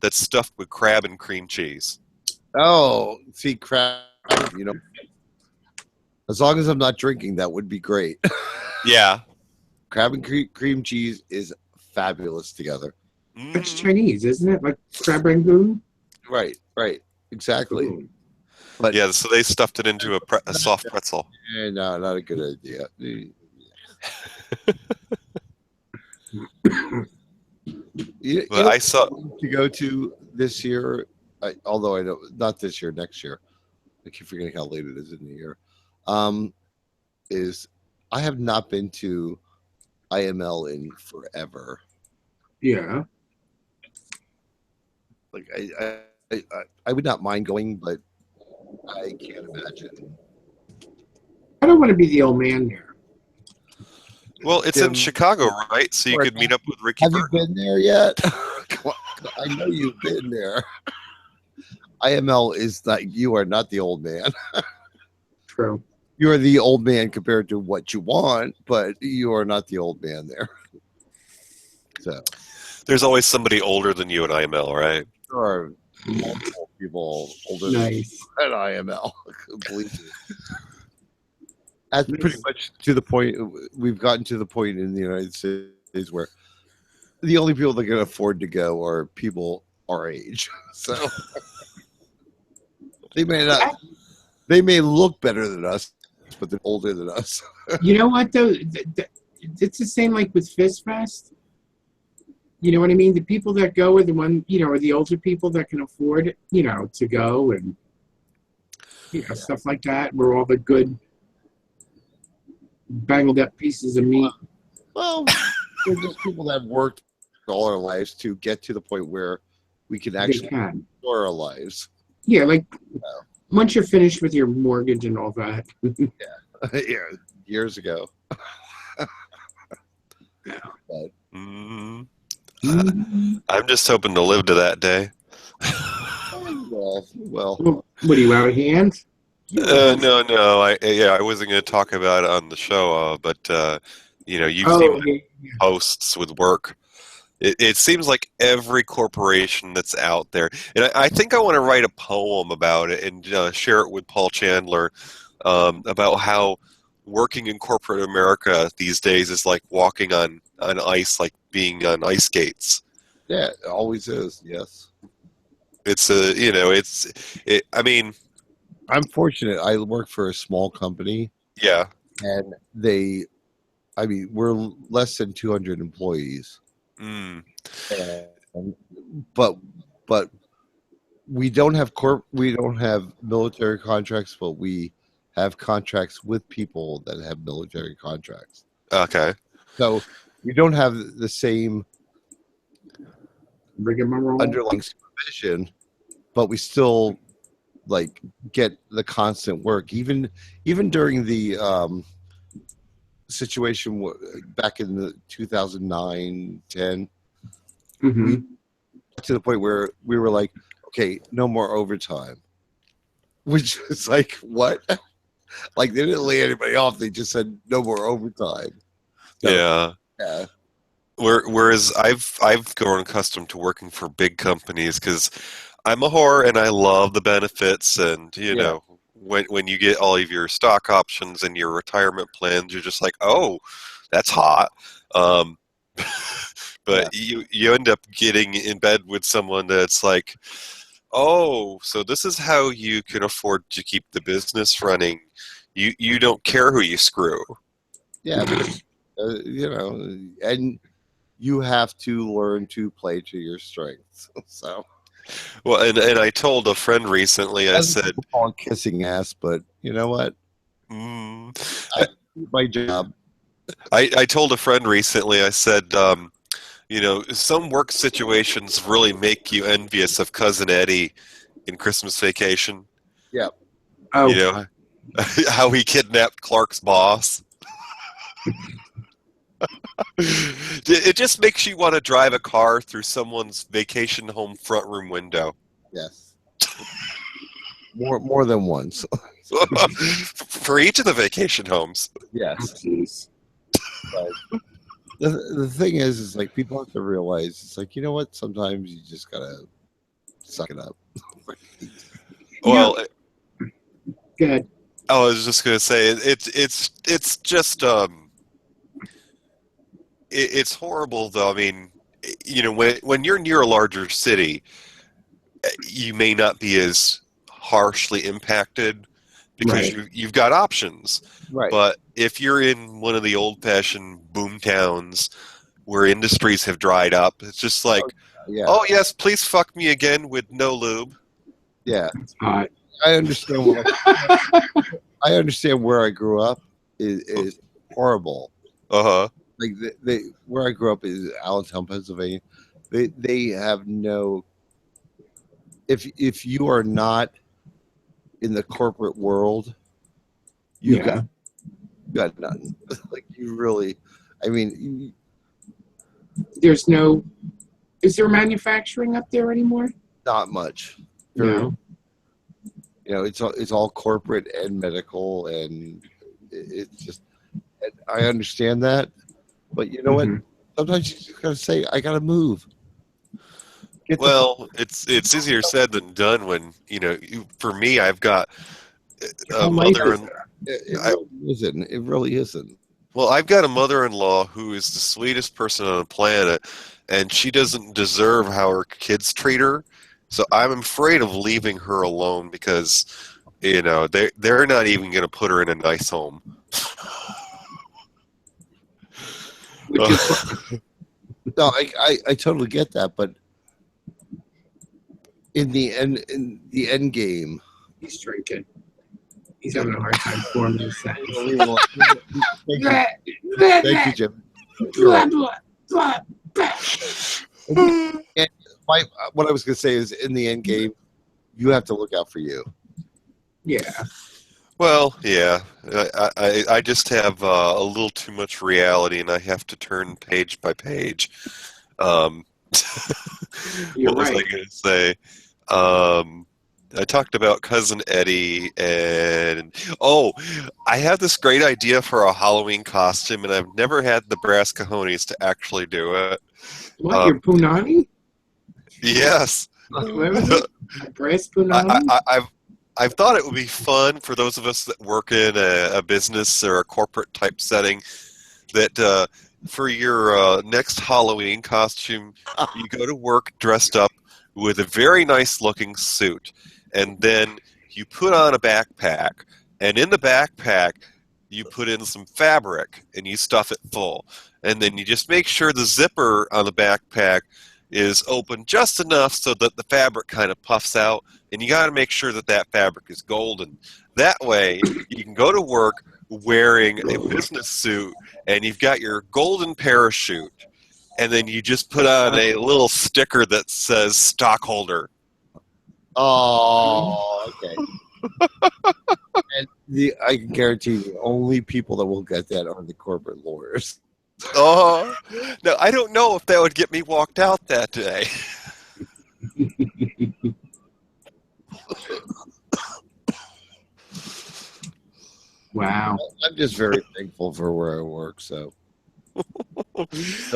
that's stuffed with crab and cream cheese. Oh, see, crab, you know. As long as I'm not drinking, that would be great. Yeah. Crab and cream cheese is fabulous together. It's Chinese, isn't it? Like crab rangoon? Right, exactly. Ooh. But Yeah, so they stuffed it into a soft pretzel. no, not a good idea. But I saw to go to this year, although I know not this year, next year. I keep forgetting how late it is in the year. Is I have not been to IML in forever. Yeah. Like I would not mind going, but I can't imagine. I don't want to be the old man there. Well, it's in Chicago, right? So you could meet up with Ricky Have Burton. you been there yet? I know you've been there. IML is not. You are not the old man. True. You are the old man compared to what you want, but you are not the old man there. So There's always somebody older than you at IML, right? there are multiple people older Nice. than IML. Completely. That's pretty much to the point. We've gotten to the point in the United States where the only people that can afford to go are people our age. So they may not. They may look better than us, but they're older than us. You know what though? It's the same like with Fist Fest. You know what I mean? The people that go are the one, are the older people that can afford it, to go and stuff like that. Where all the good bangled up pieces of meat. Well, they're just people that have worked all our lives to get to the point where we can actually enjoy our lives. Yeah, like once you're finished with your mortgage and all that. Yeah, years ago. But, I'm just hoping to live to that day. well, what are you out of hand? No. I wasn't going to talk about it on the show, but you've seen my posts with work. It seems like every corporation that's out there, and I think I want to write a poem about it and share it with Paul Chandler about how working in corporate America these days is like walking on ice, like being on ice skates. Yeah, it always is. Yes, I mean, I'm fortunate. I work for a small company. Yeah, and we're less than 200 employees. Mm. But we don't have military contracts, but we have contracts with people that have military contracts. Okay. So we don't have the same Rigmarole. underlying supervision, but we still like get the constant work. Even during the situation back in the 2009-10, Mm-hmm. to the point where we were like, okay, no more overtime, which is like, what? Like, they didn't lay anybody off, they just said no more overtime. So, yeah. Whereas I've grown accustomed to working for big companies because I'm a whore and I love the benefits, and you know, when you get all of your stock options and your retirement plans, you're just like, oh, that's hot. But you end up getting in bed with someone that's like, oh, so this is how you can afford to keep the business running. You don't care who you screw. Yeah, because, you know, and you have to learn to play to your strengths. So, well, and I told a friend recently, I said, "Call kissing ass," but you know what? I do my job. I told a friend recently, I said, you know, some work situations really make you envious of Cousin Eddie in Christmas Vacation. Yeah. Oh. You know, how he kidnapped Clark's boss. It just makes you want to drive a car through someone's vacation home front room window. Yes. More than once. For each of the vacation homes. Yes. But the thing is like, people have to realize, it's like, you know what? Sometimes you just gotta suck it up. Well, good. I was just gonna say it's just it's horrible though. I mean, you know, when you're near a larger city, you may not be as harshly impacted because you've got options. Right. But if you're in one of the old-fashioned boom towns where industries have dried up, it's just like, oh yes, please fuck me again with no lube. Yeah. I understand. I understand where I grew up is horrible. Like where I grew up is Allentown, Pennsylvania. They have no. If you are not in the corporate world, you got nothing. Like, you really, I mean, there's no. Is there manufacturing up there anymore? Not much. No. You know, it's all corporate and medical, and it's just. I understand that, but you know what? Sometimes you just gotta say, I gotta move. Well, it's easier said than done when, you know, for me, I've got a mother. It really isn't. Well, I've got a mother-in-law who is the sweetest person on the planet, and she doesn't deserve how her kids treat her. So I'm afraid of leaving her alone because, you know, they're not even going to put her in a nice home. No, I totally get that, but in the end game, he's drinking. He's having a hard time forming a sentence. Thank you, Jim. And what I was going to say is, in the end game, you have to look out for you. Yeah. Well, yeah. I just have a little too much reality, and I have to turn page by page. What was I going to say? I talked about Cousin Eddie, and I have this great idea for a Halloween costume, and I've never had the brass cojones to actually do it. What, your punani? Yes. What was it? A brass punani? I've thought it would be fun for those of us that work in a business or a corporate type setting, that for your next Halloween costume, you go to work dressed up with a very nice looking suit, and then you put on a backpack, and in the backpack you put in some fabric and you stuff it full, and then you just make sure the zipper on the backpack is open just enough so that the fabric kind of puffs out, and you got to make sure that that fabric is golden. That way, you can go to work wearing a business suit, and you've got your golden parachute, and then you just put on a little sticker that says stockholder. Oh, okay. And I can guarantee the only people that will get that are the corporate lawyers. Oh, no, I don't know if that would get me walked out that day. Wow. I'm just very thankful for where I work. So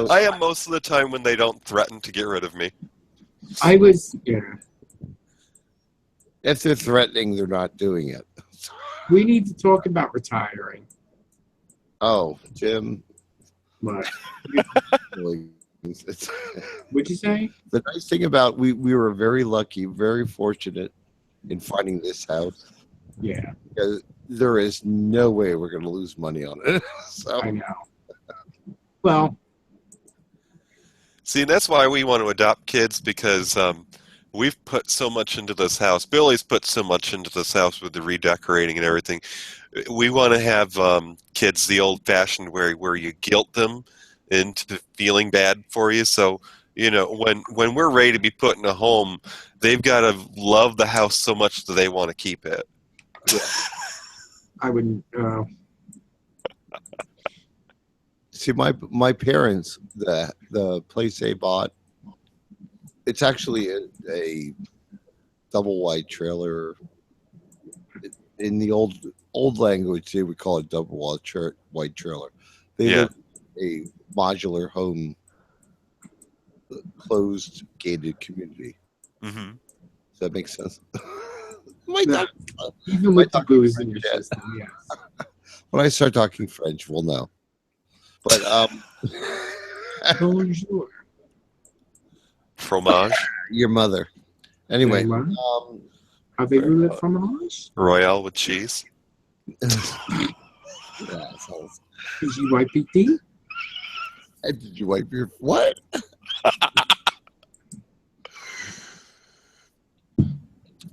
I am most of the time when they don't threaten to get rid of me. I was, yeah. If they're threatening, they're not doing it. We need to talk about retiring. Oh, Jim. What? Really, What'd you say? the nice thing about we were very lucky, very fortunate in finding this house. Yeah, Because there is no way we're going to lose money on it. So I know. Well, See, and that's why we want to adopt kids, because we've put so much into this house. Billy's put so much into this house with the redecorating and everything. We want to have kids the old-fashioned way, where you guilt them into feeling bad for you. So, you know, when we're ready to be put in a home, they've got to love the house so much that they want to keep it. I wouldn't. see, my parents, the place they bought, it's actually a double wide trailer. In the old language, they would call it double wide trailer. They live in a modular home, closed gated community. Mm-hmm. Does that make sense? Even with the booze in your system, yes. When I start talking French, we'll know. But Bonjour. Fromage, your mother. Anyway, Avez-vous le fromage? Royale with cheese. assholes. Did you wipe your teeth? Did you wipe your what?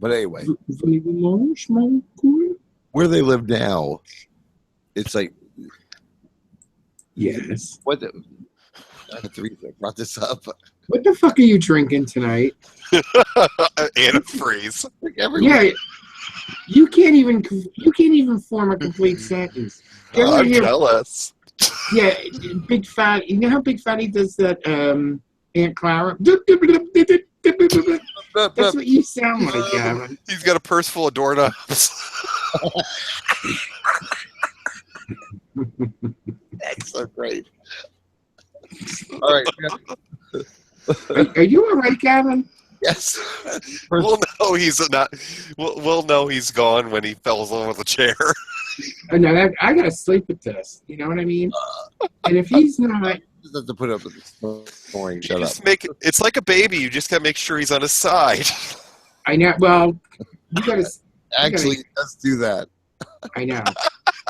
But anyway, Voulez-vous manger, mon cool? where they live now, it's like Yes. what the. That's the reason I brought this up. What the fuck are you drinking tonight? Antifreeze. Like everyone. Yeah, you can't even form a complete sentence. You ever I'm hear- jealous. Yeah, Big Fat. You know how Big Fatty does that? Aunt Clara. That's what you sound like, Gavin. He's got a purse full of doorknobs. That's so great. All right. Are you all right, Gavin? Yes. We'll know he's not. We'll know he's gone when he falls over the chair. Oh, no, I gotta sleep with this. You know what I mean? And if he's not, Just have to put up with this boring. You Shut up. just make it's like a baby. You just gotta make sure he's on his side. I know. Well, you gotta. Actually, let's do that. I know.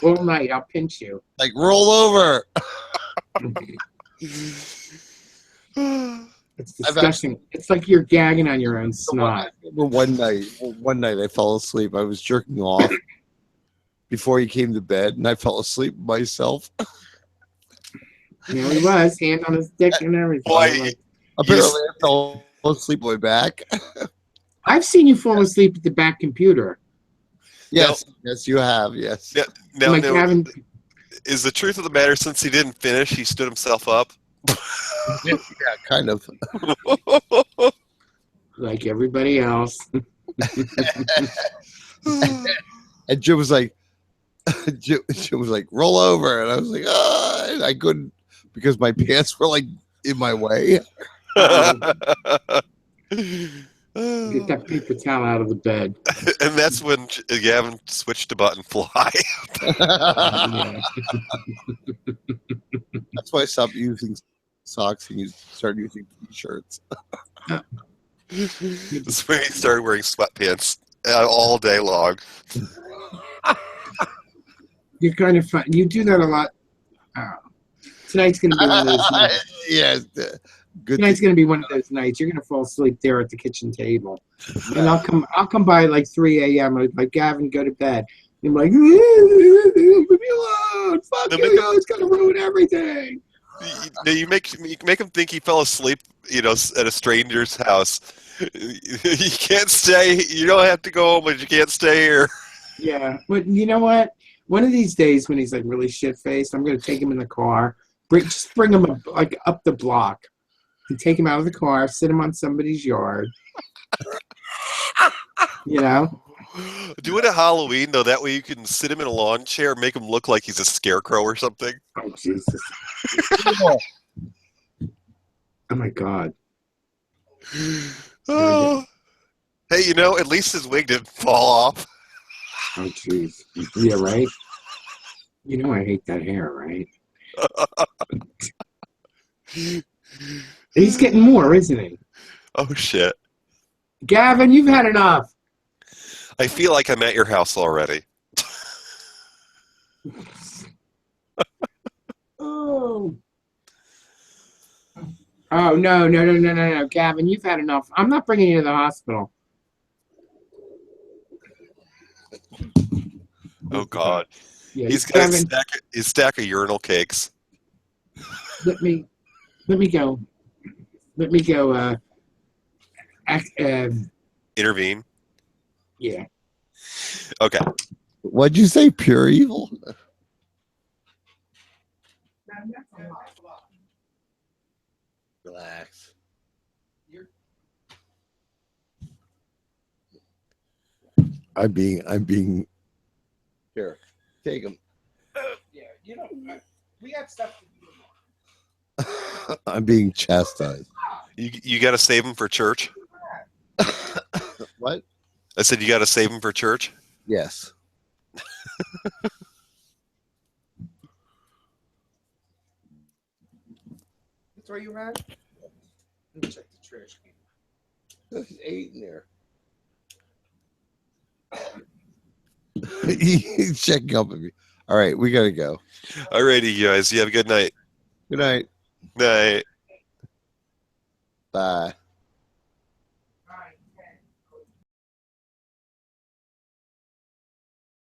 All night, I'll pinch you. Like roll over. It's disgusting. It's like you're gagging on your own snot. One night I fell asleep. I was jerking off before he came to bed, and I fell asleep myself. You know, he was hand on his dick and everything. Boy, Like, Apparently, I fell asleep on my back. I've seen you fall asleep at the back computer. Yes, yes, you have. Yes. Now, Like having, is the truth of the matter, since he didn't finish, he stood himself up? Yeah, kind of. like everybody else. And Jim was like, Jim was like, roll over, and I was like, and I couldn't because my pants were like in my way. Get that paper towel out of the bed. And that's when Gavin switched to button fly. Yeah. That's why I stopped using socks and started using t-shirts. That's when he started wearing sweatpants all day long. You're kind of fun. You do that a lot. Tonight's going to be one of those nights. Yes, Good. Tonight's gonna be one of those nights. You're gonna fall asleep there at the kitchen table, and I'll come by at like 3 a.m. I'm like, Gavin, go to bed. And I'm like, leave me alone. Fuck you, it's gonna ruin everything. You make him think he fell asleep, at a stranger's house. You can't stay. You don't have to go home, but you can't stay here. Yeah, but you know what? One of these days when he's like really shit faced, I'm gonna take him in the car, just bring him like up the block, and take him out of the car, sit him on somebody's yard. Do it at Halloween though. That way you can sit him in a lawn chair, make him look like he's a scarecrow or something. Oh Jesus! Oh my God! Oh. Hey, at least his wig didn't fall off. Oh jeez! Yeah, right. I hate that hair, right? He's getting more, isn't he? Oh shit! Gavin, you've had enough. I feel like I'm at your house already. Oh. Oh, no, Gavin, you've had enough. I'm not bringing you to the hospital. Oh God. Yeah, He's got Gavin, his stack of urinal cakes. let me go. Let me go. Intervene. Yeah. Okay. What'd you say? Pure evil? Relax. I'm being. Here, take him. Yeah, we got stuff to do. I'm being chastised. You got to save him for church. What? I said you got to save him for church. Yes. That's where you at? Let me check the trash can. There's 8 in there. He's checking up at me. All right, we gotta go. Alrighty, you guys. You have a good night. Good night. Night. Bye.